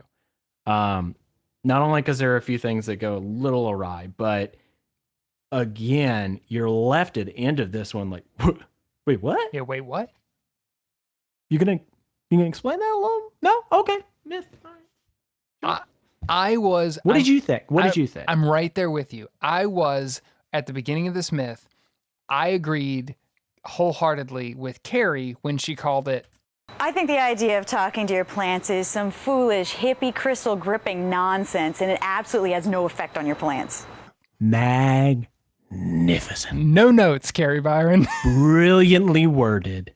Not only because there are a few things that go a little awry, but again, you're left at the end of this one like, wait, what? Yeah, wait, what? You gonna explain that a little? No? Okay. Myth. All right. What did you think? What did you think? I'm right there with you. I was, at the beginning of this myth, I agreed wholeheartedly with Carrie when she called it. I think the idea of talking to your plants is some foolish, hippie, crystal gripping nonsense, and it absolutely has no effect on your plants. Magnificent. No notes, Carrie Byron. Brilliantly worded.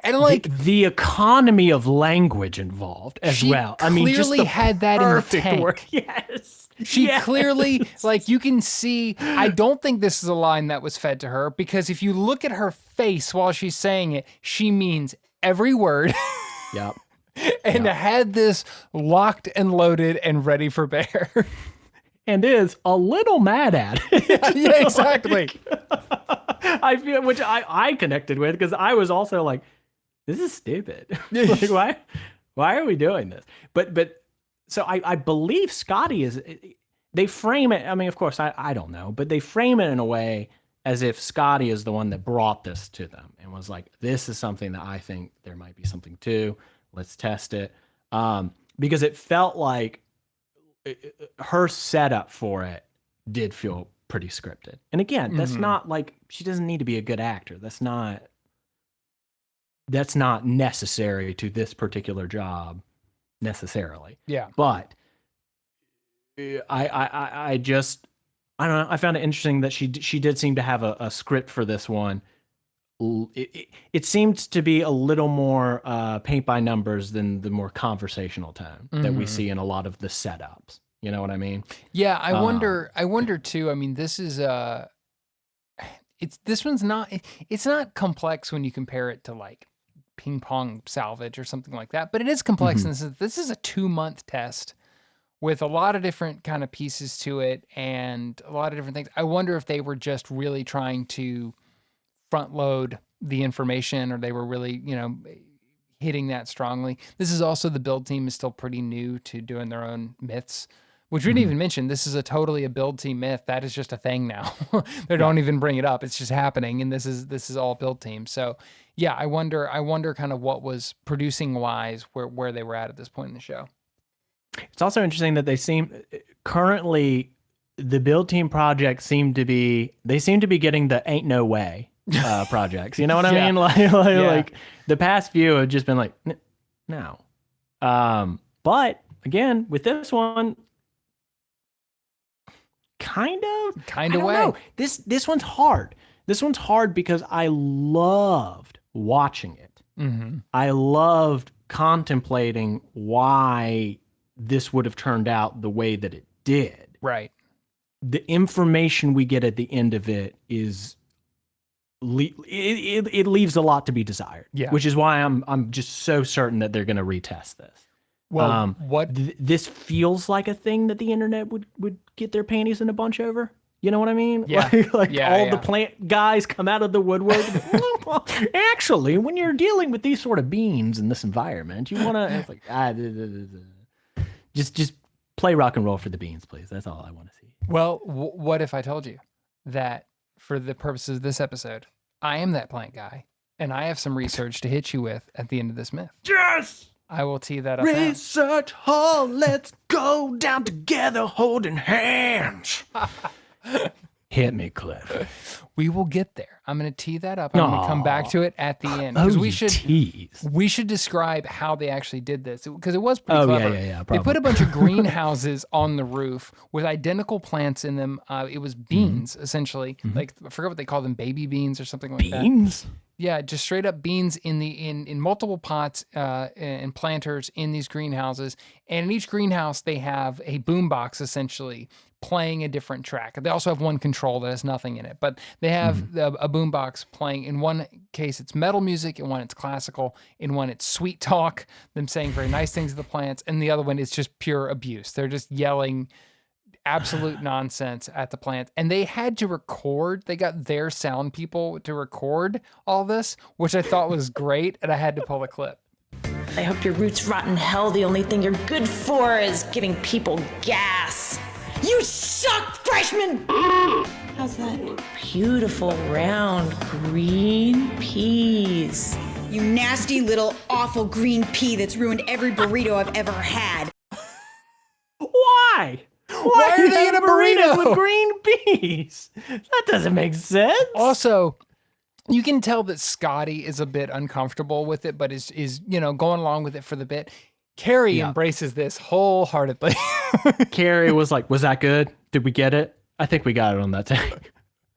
And like the economy of language involved as well. I mean, just clearly had that in the tank. Word. Yes. She clearly, like, you can see, I don't think this is a line that was fed to her, because if you look at her face while she's saying it, she means every word. Yep. And had this locked and loaded and ready for bear. And is a little mad at it. Yeah, exactly. I feel, which I connected with, because I was also like, this is stupid. Like, why are we doing this? But so I believe Scotty they frame it. I mean, of course, I don't know, but they frame it in a way as if Scotty is the one that brought this to them and was like, this is something that I think there might be something to. Let's test it. Because it felt like her setup for it did feel pretty scripted. And again, that's not like, she doesn't need to be a good actor. That's not necessary to this particular job necessarily. Yeah. But I just, I don't know. I found it interesting that she did seem to have a script for this one. It seemed to be a little more paint by numbers than the more conversational tone that we see in a lot of the setups. You know what I mean? Yeah, I wonder too. I mean, this is it's not complex when you compare it to like ping pong salvage or something like that, but it is complex in the sense that this is a 2-month test with a lot of different kind of pieces to it and a lot of different things. I wonder if they were just really trying to front load the information, or they were really, hitting that strongly. This is also, the build team is still pretty new to doing their own myths, which we didn't even mention. This is totally a build team myth. That is just a thing now. They don't even bring it up. It's just happening. And this is all build team. So yeah, I wonder kind of what was producing wise, where they were at this point in the show. It's also interesting that they seem currently, the build team projects seem to be getting the ain't no way projects. You know what I mean? Like the past few have just been like, no. But again, with this one, kind of way. This one's hard. This one's hard because I loved watching it. I loved contemplating why this would have turned out the way that it did. Right. The information we get at the end of it is it leaves a lot to be desired. Yeah. Which is why I'm just so certain that they're going to retest this. Well, this feels like a thing that the internet would get their panties in a bunch over. You know what I mean? Yeah. All the plant guys come out of the woodwork. Well, actually, when you're dealing with these sort of beans in this environment, you want to just play rock and roll for the beans, please. That's all I want to see. Well, what if I told you that for the purposes of this episode, I am that plant guy, and I have some research to hit you with at the end of this myth. Yes! I will tee that up now. Research hall, let's go down together holding hands. Hit me, Cliff. We will get there. I'm going to tee that up. I'm going to come back to it at the end because we should describe how they actually did this because it was pretty clever. Yeah. They put a bunch of greenhouses on the roof with identical plants in them. It was beans essentially. Like I forget what they call them, baby beans or something like that. Beans? Yeah, just straight up beans in multiple pots and planters in these greenhouses. And in each greenhouse, they have a boombox essentially playing a different track. They also have one control that has nothing in it, but they have a boombox playing. In one case, it's metal music. In one, it's classical. In one, it's sweet talk, them saying very nice things to the plants. And the other one is just pure abuse. They're just yelling absolute nonsense at the plant. And they had to record. They got their sound people to record all this, which I thought was great. And I had to pull a clip. I hope your roots rot in hell. The only thing you're good for is giving people gas. You suck, freshman! How's that? Beautiful, round, green peas. You nasty little awful green pea that's ruined every burrito I've ever had. Why? Why are they in a burrito with green peas? That doesn't make sense. Also, you can tell that Scotty is a bit uncomfortable with it, but is going along with it for the bit. Carrie embraces this wholeheartedly. Carrie was like, was that good? Did we get it? I think we got it on that take.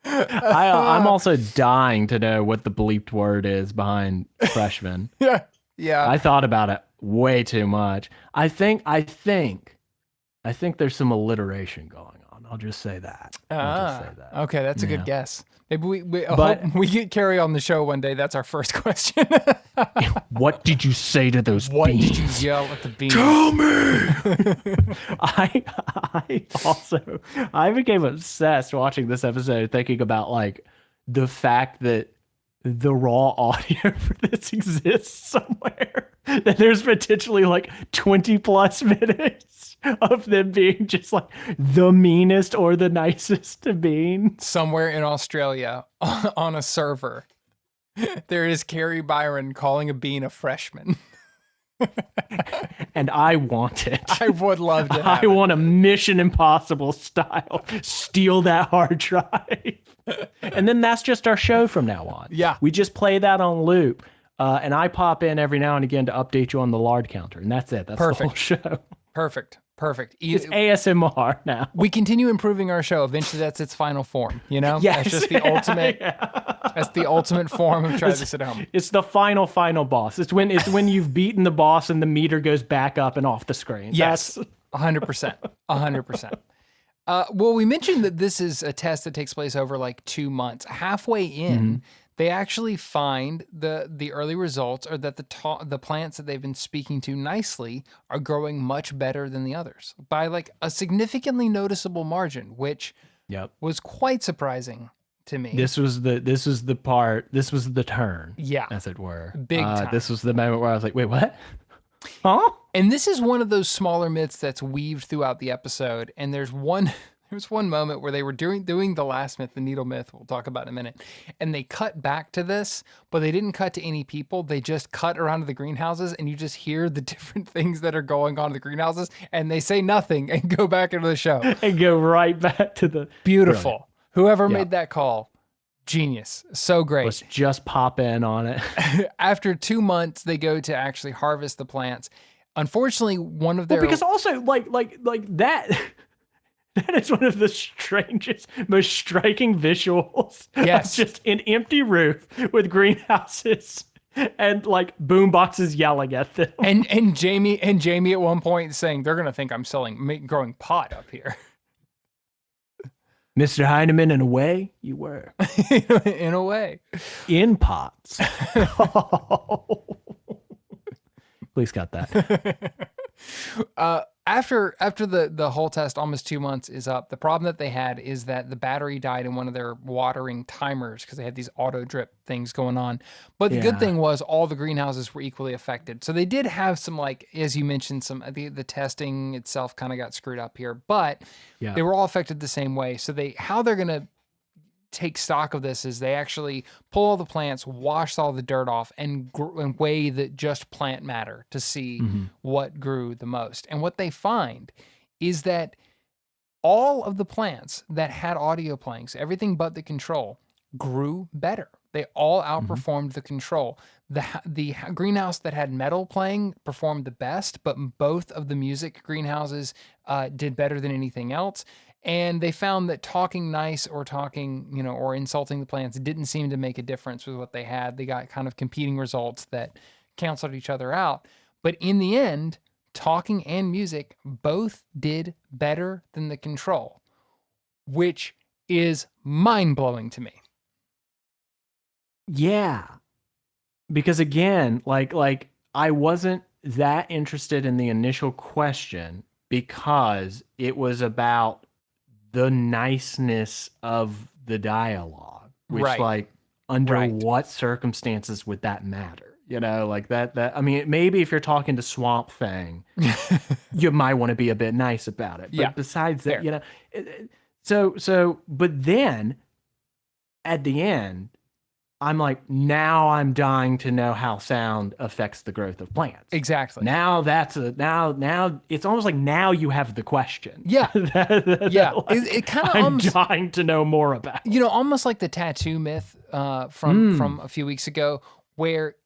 I'm also dying to know what the bleeped word is behind freshman. Yeah. I thought about it way too much. I think there's some alliteration going on. I'll just say that. Okay, that's a good guess. Maybe hope we get Carrie on the show one day. That's our first question. What did you say to those What beans? did you yell at the beans? Tell me! I became obsessed watching this episode, thinking about like the fact that the raw audio for this exists somewhere. That there's potentially like 20 plus minutes of them being just like the meanest or the nicest to beans. Somewhere in Australia on a server, there is Carrie Byron calling a bean a freshman. And I want it. I would love to have I want a Mission Impossible style. Steal that hard drive. And then that's just our show from now on. Yeah. We just play that on loop. And I pop in every now and again to update you on the lard counter. And that's it. That's the whole show. Perfect. It's ASMR now. We continue improving our show. Eventually, that's its final form. You know, Yes. that's just the ultimate. That's the ultimate form of trying to sit home. It's the final boss. It's when you've beaten the boss and the meter goes back up and off the screen. Yes, 100%, 100%. Well, we mentioned that this is a test that takes place over like 2 months. Halfway in, they actually find the early results are that the plants that they've been speaking to nicely are growing much better than the others by like a significantly noticeable margin, which was quite surprising to me. This was the turn, as it were. Big time. This was the moment where I was like, wait, what? Huh? And this is one of those smaller myths that's weaved throughout the episode. And there's one moment where they were doing the last myth, the needle myth, we'll talk about in a minute. And they cut back to this, but they didn't cut to any people. They just cut around to the greenhouses and you just hear the different things that are going on in the greenhouses and they say nothing and go back into the show. And go right back to the... Beautiful. Brilliant. Whoever made that call, genius. So great. Let's just pop in on it. After 2 months, they go to actually harvest the plants. Unfortunately, one of their... Well, because also, like that... That is one of the strangest, most striking visuals. Yes. Just an empty roof with greenhouses and like boom boxes yelling at them. And Jamie at one point saying they're gonna think I'm growing pot up here. Mr. Heineman, in a way, you were. In a way. In pots. Please cut that. After the whole test, almost 2 months is up. The problem that they had is that the battery died in one of their watering timers because they had these auto drip things going on. But the good Yeah. thing was all the greenhouses were equally affected. So they did have some, like, as you mentioned, some the testing itself kind of got screwed up here, but Yeah. they were all affected the same way. So how they're gonna take stock of this is they actually pull all the plants, wash all the dirt off, and weigh the just plant matter to see what grew the most. And what they find is that all of the plants that had audio playing, so everything but the control, grew better. They all outperformed the control. The greenhouse that had metal playing performed the best, but both of the music greenhouses did better than anything else. And they found that talking nice or talking, or insulting the plants didn't seem to make a difference with what they had. They got kind of competing results that canceled each other out. But in the end, talking and music both did better than the control, which is mind-blowing to me. Yeah. Because again, like I wasn't that interested in the initial question because it was about the niceness of the dialogue, which Right. like under Right. what circumstances would that matter? Like that I mean, maybe if you're talking to Swamp Thing, you might want to be a bit nice about it. But Yeah. besides that, Fair. but then at the end, I'm like, now I'm dying to know how sound affects the growth of plants. Exactly. Now now it's almost like now you have the question. Yeah. Yeah. Like, It kind of I'm almost, dying to know more about. almost like the tattoo myth from a few weeks ago, where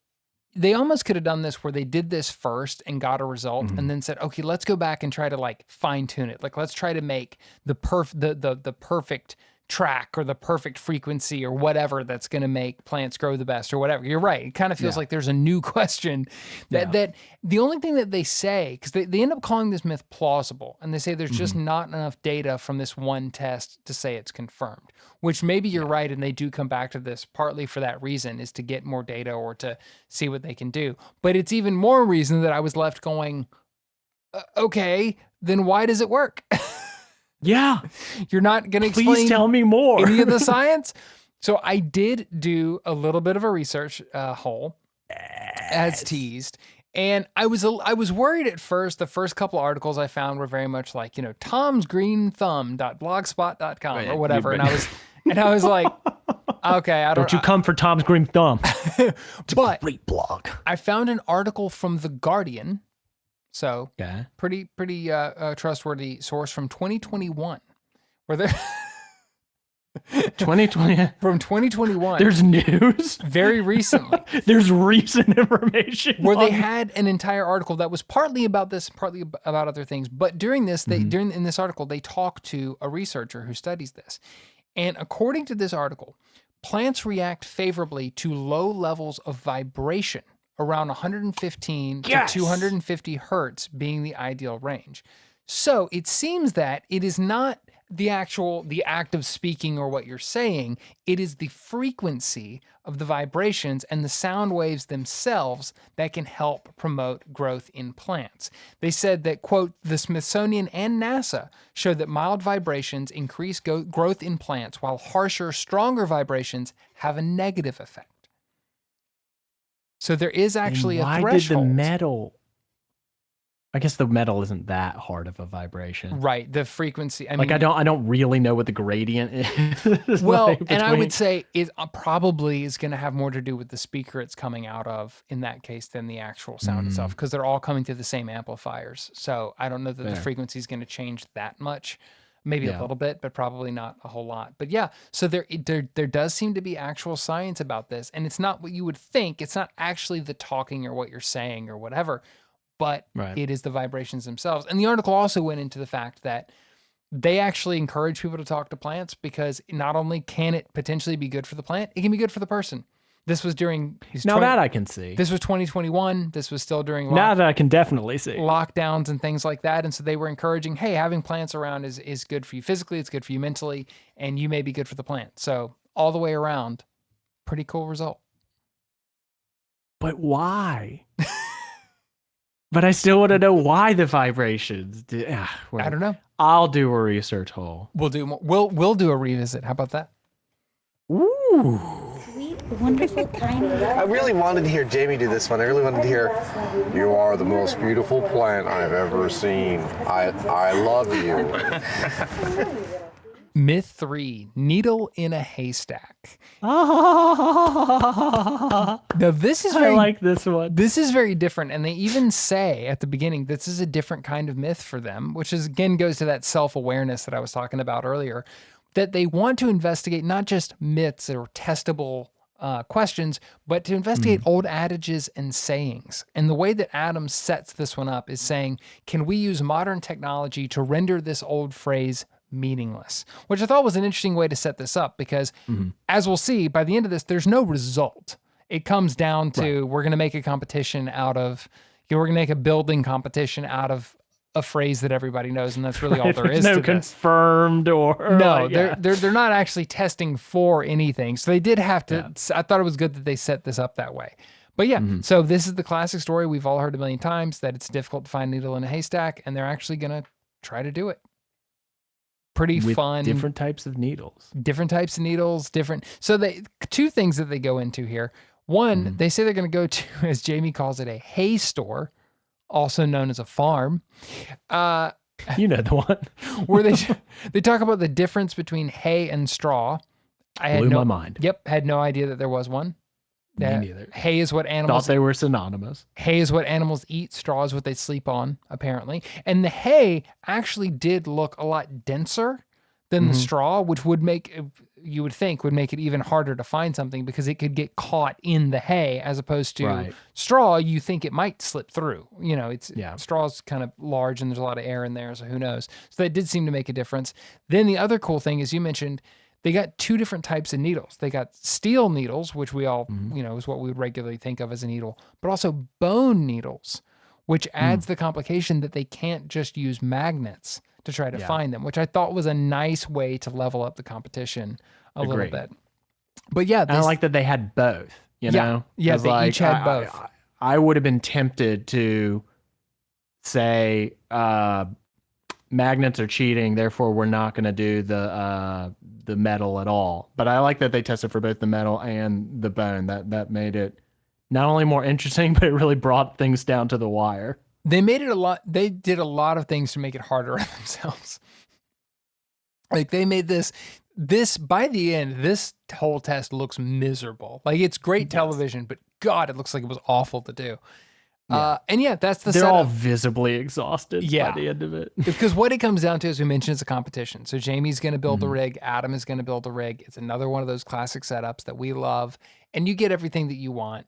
they almost could have done this where they did this first and got a result and then said, okay, let's go back and try to like fine tune it. Like, let's try to make the perfect track or the perfect frequency or whatever that's going to make plants grow the best or whatever. You're right. It kind of feels like there's a new question that the only thing that they say, because they end up calling this myth plausible, and they say there's just not enough data from this one test to say it's confirmed, which maybe you're right. And they do come back to this partly for that reason, is to get more data or to see what they can do. But it's even more reason that I was left going, okay, then why does it work? Yeah. You're not going to explain Please tell me more. any of the science. So I did do a little bit of a research hole, as teased. And I was worried at first. The first couple articles I found were very much like, tomsgreenthumb.blogspot.com or whatever. And I was like, okay, I Don't you come for Tom's Green Thumb. but Great blog. I found an article from The Guardian. So Okay. pretty trustworthy source from 2021, where they're 2020. from 2021. There's news. Very recently, There's recent information. where they on- had an entire article that was partly about this, partly about other things. But during this, in this article, they talk to a researcher who studies this. And according to this article, plants react favorably to low levels of vibration, around 115 to 250 hertz being the ideal range. So it seems that it is not the act of speaking or what you're saying. It is the frequency of the vibrations and the sound waves themselves that can help promote growth in plants. They said that, quote, the Smithsonian and NASA showed that mild vibrations increase growth in plants, while harsher, stronger vibrations have a negative effect. So there is actually a Why threshold. did the metal? I guess the metal isn't that hard of a vibration. Right, the frequency. I Like mean, I don't really know what the gradient is. well, like, and I between- would say it probably is going to have more to do with the speaker it's coming out of in that case than the actual sound itself, because they're all coming through the same amplifiers. So I don't know that the Fair. frequency is going to change that much. Maybe a Yeah. little bit, but probably not a whole lot. But yeah, so there does seem to be actual science about this, and it's not what you would think. It's not actually the talking or what you're saying or whatever, but Right. it is the vibrations themselves. And the article also went into the fact that they actually encourage people to talk to plants because not only can it potentially be good for the plant, it can be good for the person. This was during Now that I can see. this was 2021. This was still during Now that I can definitely see. lockdowns and things like that. And so they were encouraging, hey, having plants around is good for you physically, it's good for you mentally, and you may be good for the plant. So all the way around, pretty cool result. But why? But I still want to know why the vibrations. I don't know. I'll do a research hole. We'll do a revisit. How about that? Ooh. Sweet, wonderful, kind. I really wanted to hear Jamie do this one. I really wanted to hear, "You are the most beautiful plant I've ever seen. I love you." Myth 3, needle in a haystack. Now this is I very like this one. This is very different, and they even say at the beginning this is a different kind of myth for them, which is again goes to that self-awareness that I was talking about earlier, that they want to investigate not just myths or testable questions, but to investigate old adages and sayings. And the way that Adam sets this one up is saying, can we use modern technology to render this old phrase meaningless? Which I thought was an interesting way to set this up because, as we'll see, by the end of this, there's no result. It comes down to we're going to make a competition out of, we're going to make a building competition out of a phrase that everybody knows, and that's really all there is no to this. confirmed or No, like, yeah. they're not actually testing for anything. So they did have to. I thought it was good that they set this up that way. But yeah, so this is the classic story we've all heard a million times that it's difficult to find a needle in a haystack, and they're actually going to try to do it. Pretty with fun. different types of needles. Different types of needles, different. So they two things that they go into here. One, they say they're going to go to, as Jamie calls it, a hay store, also known as a farm. You know the one. Where they talk about the difference between hay and straw. Blew my mind. Yep, had no idea that there was one. Me neither. Hay is what animals Thought they were synonymous. Hay is what animals eat. Straw is what they sleep on, apparently. And the hay actually did look a lot denser than the straw, which would make, you would think, would make it even harder to find something because it could get caught in the hay as opposed to straw. You think it might slip through. You know, straw's kind of large and there's a lot of air in there, so who knows? So that did seem to make a difference. Then the other cool thing is you mentioned they got two different types of needles. They got steel needles, which we all, you know, is what we would regularly think of as a needle, but also bone needles, which adds the complication that they can't just use magnets to try to find them, which I thought was a nice way to level up the competition a little bit. But yeah, I like that they had both, you know? Yeah, they each had both. I would have been tempted to say, magnets are cheating, therefore we're not going to do the metal at all. But I like that they tested for both the metal and the bone. That made it not only more interesting, but it really brought things down to the wire. They made it a lot. They did a lot of things to make it harder on themselves. Like they made this by the end, this whole test looks miserable. Like it's great television, but God, it looks like it was awful to do. And yeah, that's the They're setup. all visibly exhausted by the end of it. Because what it comes down to, as we mentioned, is a competition. So Jamie's going to build a rig. Adam is going to build a rig. It's another one of those classic setups that we love. And you get everything that you want.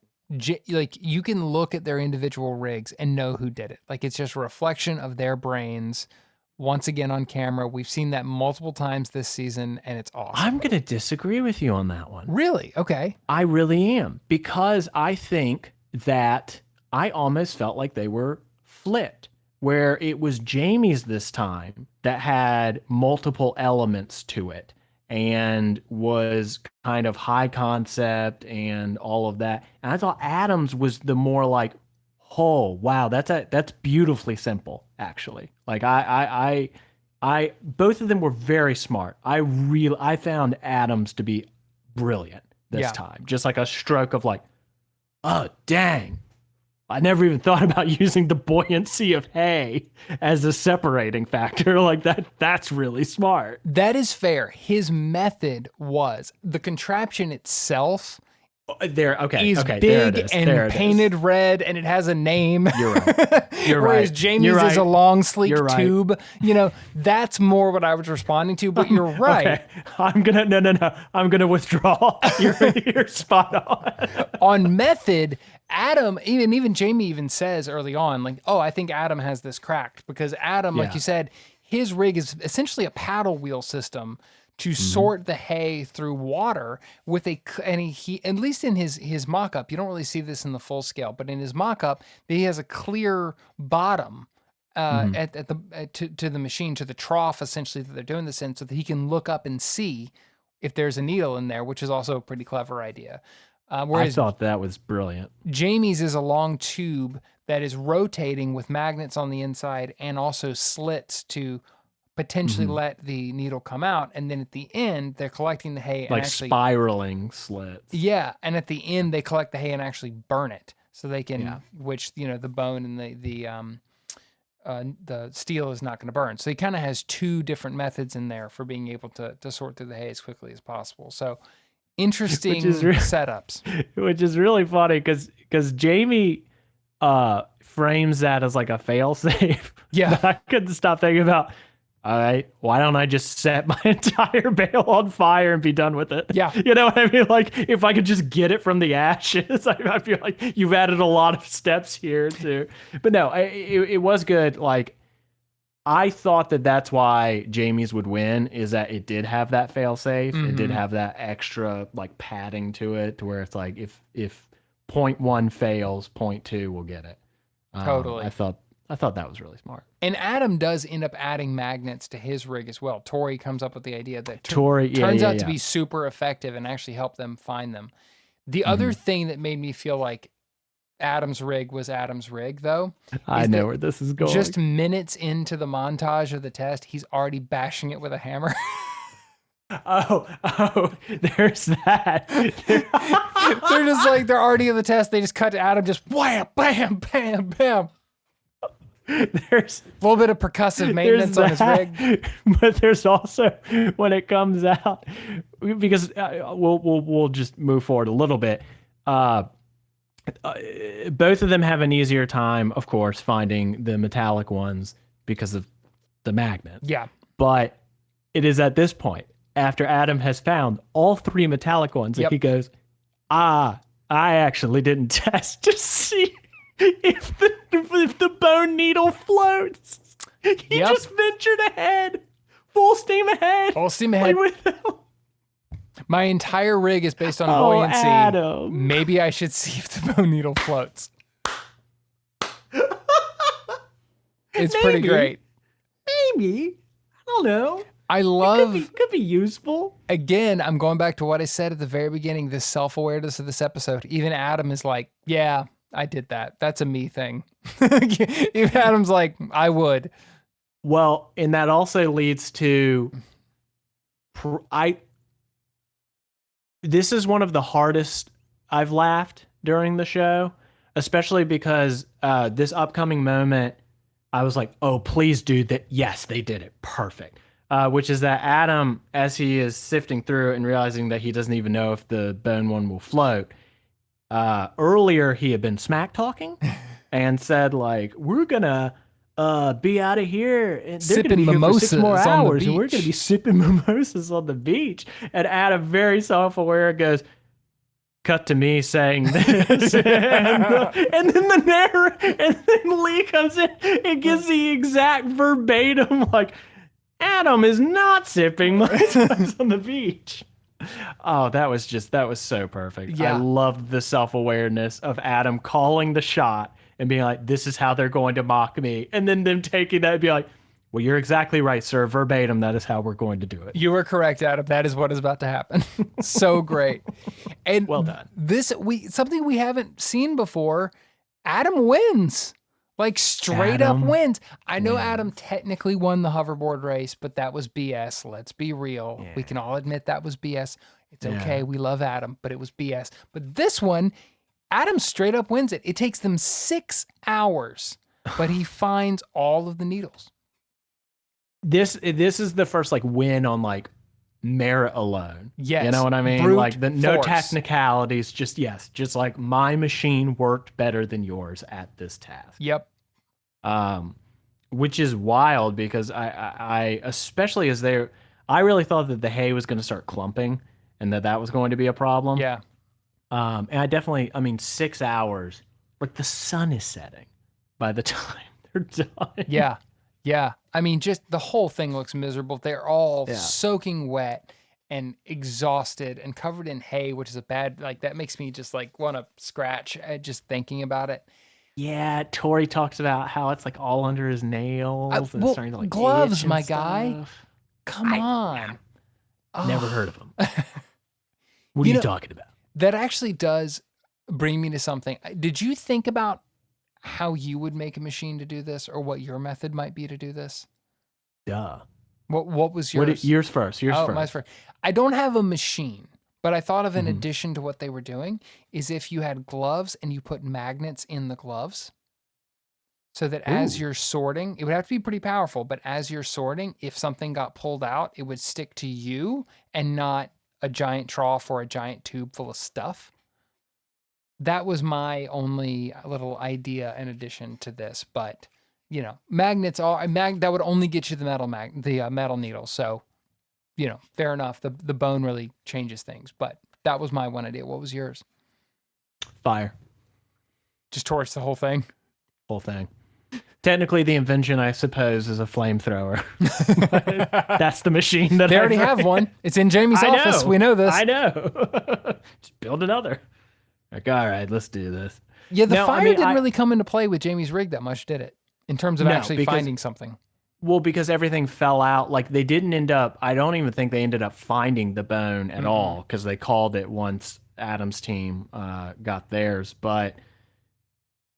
Like you can look at their individual rigs and know who did it. Like it's just a reflection of their brains once again on camera. We've seen that multiple times this season and it's awesome. I'm going to disagree with you on that one. Really? Okay. I really am, because I think that I almost felt like they were flipped, where it was Jamie's this time that had multiple elements to it and was kind of high concept and all of that. And I thought Adam's was the more like, oh, wow, that's beautifully simple, actually. Like I both of them were very smart. I found Adam's to be brilliant this time. Just like a stroke of like, oh, dang. I never even thought about using the buoyancy of hay as a separating factor. Like that's really smart. That is fair. His method was the contraption itself is big and painted red, and it has a name. You're right. Whereas Jamie's is a long, sleek tube. You know, that's more what I was responding to, but you're right. Okay. I'm gonna withdraw. You're spot on. On method, Adam, even Jamie even says early on, like, oh, I think Adam has this cracked, because Adam, like you said, his rig is essentially a paddle wheel system to sort the hay through water with he at least in his mock-up, you don't really see this in the full scale, but in his mock-up, he has a clear bottom to the machine, to the trough essentially that they're doing this in, so that he can look up and see if there's a needle in there, which is also a pretty clever idea. I thought that was brilliant. Jamie's is a long tube that is rotating with magnets on the inside and also slits to potentially let the needle come out. And then at the end, they're collecting the hay and Like actually spiraling slits. yeah, and at the end they collect the hay and actually burn it so they can, which the bone and the steel is not going to burn. So he kind of has two different methods in there for being able to sort through the hay as quickly as possible. So interesting setups, which is really funny because Jamie frames that as like a fail safe. Yeah, I couldn't stop thinking about. All right, why don't I just set my entire bale on fire and be done with it? Yeah. You know what I mean? Like, if I could just get it from the ashes, I feel like you've added a lot of steps here, too. But no, it was good. Like, I thought that's why Jamie's would win, is that it did have that fail-safe. It did have that extra, like, padding to it, to where it's like, if point 1 fails, point 2 will get it. Totally. I thought that was really smart. And Adam does end up adding magnets to his rig as well. Tori comes up with the idea that turns out to be super effective and actually help them find them. The other thing that made me feel like Adam's rig was Adam's rig, though. I know where this is going. Just minutes into the montage of the test, he's already bashing it with a hammer. Oh, there's that. They're just like, they're already in the test. They just cut to Adam, just wham, bam, bam, bam. There's a little bit of percussive maintenance on his rig, but there's also when it comes out, because we'll just move forward a little bit. Both of them have an easier time, of course, finding the metallic ones because of the magnet. Yeah, but it is at this point, after Adam has found all 3 metallic ones, that he goes, I actually didn't test to see if the bone needle floats. He just ventured ahead. Full steam ahead. Full steam ahead. My entire rig is based on buoyancy. Adam. Maybe I should see if the bone needle floats. It's pretty great. Maybe. I don't know. I love... It could be useful. Again, I'm going back to what I said at the very beginning, this self-awareness of this episode. Even Adam is like, yeah, I did that. That's a me thing. Even Adam's like, I would. Well, and that also leads to... This is one of the hardest I've laughed during the show, especially because this upcoming moment, I was like, oh, please, dude, that yes, they did it. Perfect. Which is that Adam, as he is sifting through and realizing that he doesn't even know if the bone one will float, earlier he had been smack talking and said, like, we're going to be out of here and they're going to be here for 6 more hours and we're going to be sipping mimosas on the beach. And Adam, very self-aware, goes, cut to me saying this. and then Lee comes in and gives the exact verbatim, like, Adam is not sipping mimosas on the beach. Oh, that was so perfect. Yeah. I loved the self-awareness of Adam calling the shot and being like, this is how they're going to mock me. And then them taking that and be like, well, you're exactly right, sir. Verbatim, that is how we're going to do it. You were correct, Adam. That is what is about to happen. So great. And well done. Something we haven't seen before, Adam wins. Like straight up wins. I know Adam technically won the hoverboard race, but that was BS. Let's be real. Yeah. We can all admit that was BS. It's okay. We love Adam, but it was BS. But this one, Adam straight up wins it. It takes them 6 hours, but he finds all of the needles. This is the first like win on like merit alone. Yes. You know what I mean? Brute like no force. technicalities, just like my machine worked better than yours at this task. Yep. Which is wild because I especially as I really thought that the hay was going to start clumping and that was going to be a problem. Yeah. And I mean 6 hours, like the sun is setting by the time they're done. Yeah. Yeah. I mean, just the whole thing looks miserable. They're all soaking wet and exhausted and covered in hay, which is a bad, like, that makes me just like want to scratch at just thinking about it. Yeah. Tori talks about how it's like all under his nails. And it's starting to like gloves, itch my and guy. stuff. Come on. Never heard of them. What are you talking about? That actually does bring me to something. Did you think about how you would make a machine to do this, or what your method might be to do this? Duh. What was yours? Yours first. Yours first. Mine's first. I don't have a machine, but I thought of an addition to what they were doing is if you had gloves and you put magnets in the gloves, so that as you're sorting, it would have to be pretty powerful, but as you're sorting, if something got pulled out, it would stick to you and not a giant trough or a giant tube full of stuff. That was my only little idea in addition to this, but magnets that would only get you the metal needle. So, fair enough. The bone really changes things, but that was my one idea. What was yours? Fire. Just torch the whole thing. Whole thing. Technically, the invention, I suppose, is a flamethrower. That's the machine that they already have one. It's in Jamie's office. We know this. I know. Just build another. Like, all right, let's do this. Yeah, the fire didn't really come into play with Jamie's rig that much, did it? In terms of actually finding something. Well, because everything fell out. Like, they didn't end up, I don't even think they ended up finding the bone at all, because they called it once Adam's team got theirs. But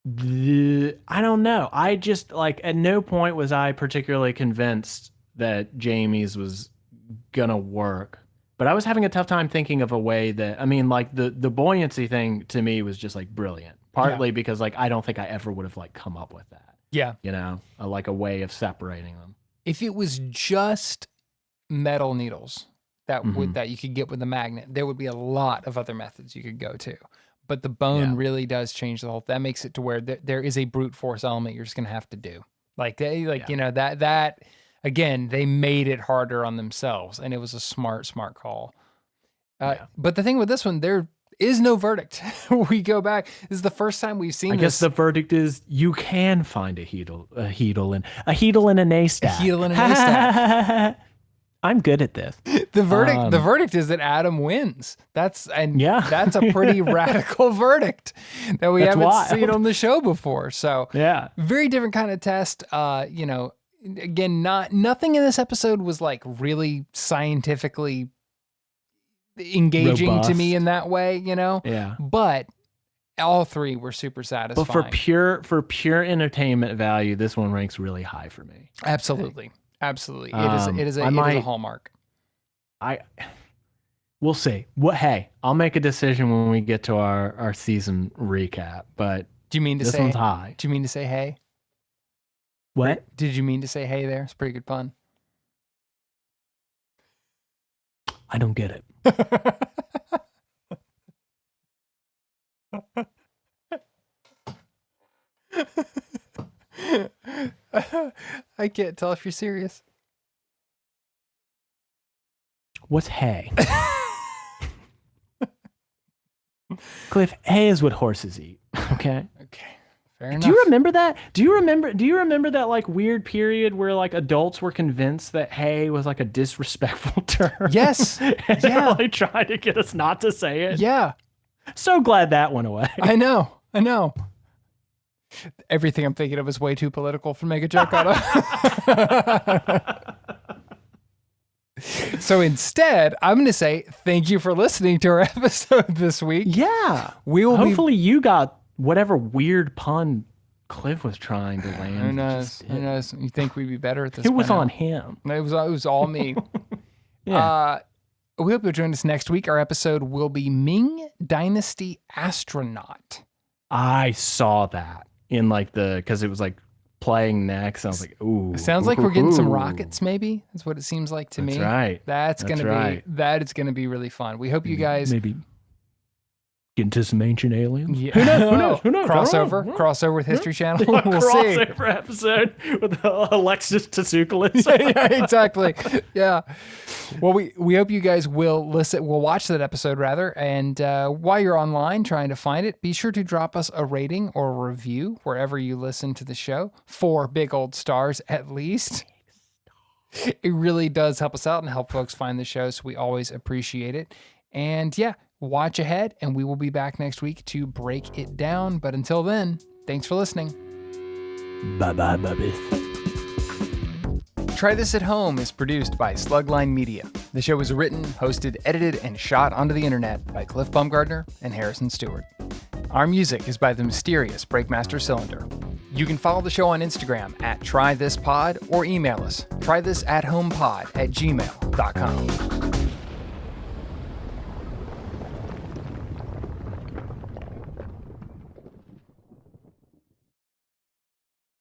I don't know. I just, at no point was I particularly convinced that Jamie's was going to work. But I was having a tough time thinking of a way that, the buoyancy thing to me was just brilliant. Partly because I don't think I ever would have come up with that. Yeah. A way of separating them. If it was just metal needles that you could get with a magnet, there would be a lot of other methods you could go to. But the bone really does change the whole. That makes it to where there is a brute force element you're just going to have to do. That again, they made it harder on themselves, and it was a smart call. But the thing with this one, there is no verdict. We go back. This is the first time we've seen this. I guess the verdict is you can find a heedle in a haystack. A heedle in a haystack. I'm good at this. The verdict is that Adam wins. That's a pretty radical verdict that we haven't seen on the show before. So very different kind of test. Again, nothing in this episode was really scientifically engaging robust to me in that way, Yeah. But all three were super satisfying. But for pure entertainment value, this one ranks really high for me. Absolutely. It is a hallmark. We'll see. Hey, I'll make a decision when we get to our season recap. But do you mean to this say one's high? Do you mean to say hey? What? Did you mean to say hey there? It's pretty good pun. I don't get it. I can't tell if you're serious. What's hay? Cliff, hay is what horses eat. Okay. Fair enough. Do you remember that? Do you remember that weird period where adults were convinced that hay was a disrespectful term? Yes. They were trying to get us not to say it. Yeah. So glad that went away. I know. Everything I'm thinking of is way too political for make a joke out of. So instead, I'm going to say thank you for listening to our episode this week. Yeah. Hopefully you got whatever weird pun Cliff was trying to land. Who knows? You think we'd be better at this? It was on him. It was all me. Yeah. We hope you'll join us next week. Our episode will be Ming Dynasty Astronaut. I saw that in because it was playing next. I was like, ooh. It sounds like we're getting some rockets, maybe. That's what it seems like to me. That's right. That is gonna be really fun. We hope you guys maybe get into some ancient aliens. Yeah. Who knows? Crossover with History Channel. We'll see. Crossover episode with Alexis Tsoukalis. Yeah, exactly. Yeah. Well, we hope you guys will listen. We'll watch that episode rather. And while you're online trying to find it, be sure to drop us a rating or a review wherever you listen to the show. 4 big old stars at least. It really does help us out and help folks find the show. So we always appreciate it. And watch ahead, and we will be back next week to break it down. But until then, thanks for listening. Bye-bye, bubbies. Try This at Home is produced by Slugline Media. The show is written, hosted, edited, and shot onto the internet by Cliff Bumgardner and Harrison Stewart. Our music is by the mysterious Breakmaster Cylinder. You can follow the show on Instagram at trythispod or email us trythisathomepod@gmail.com.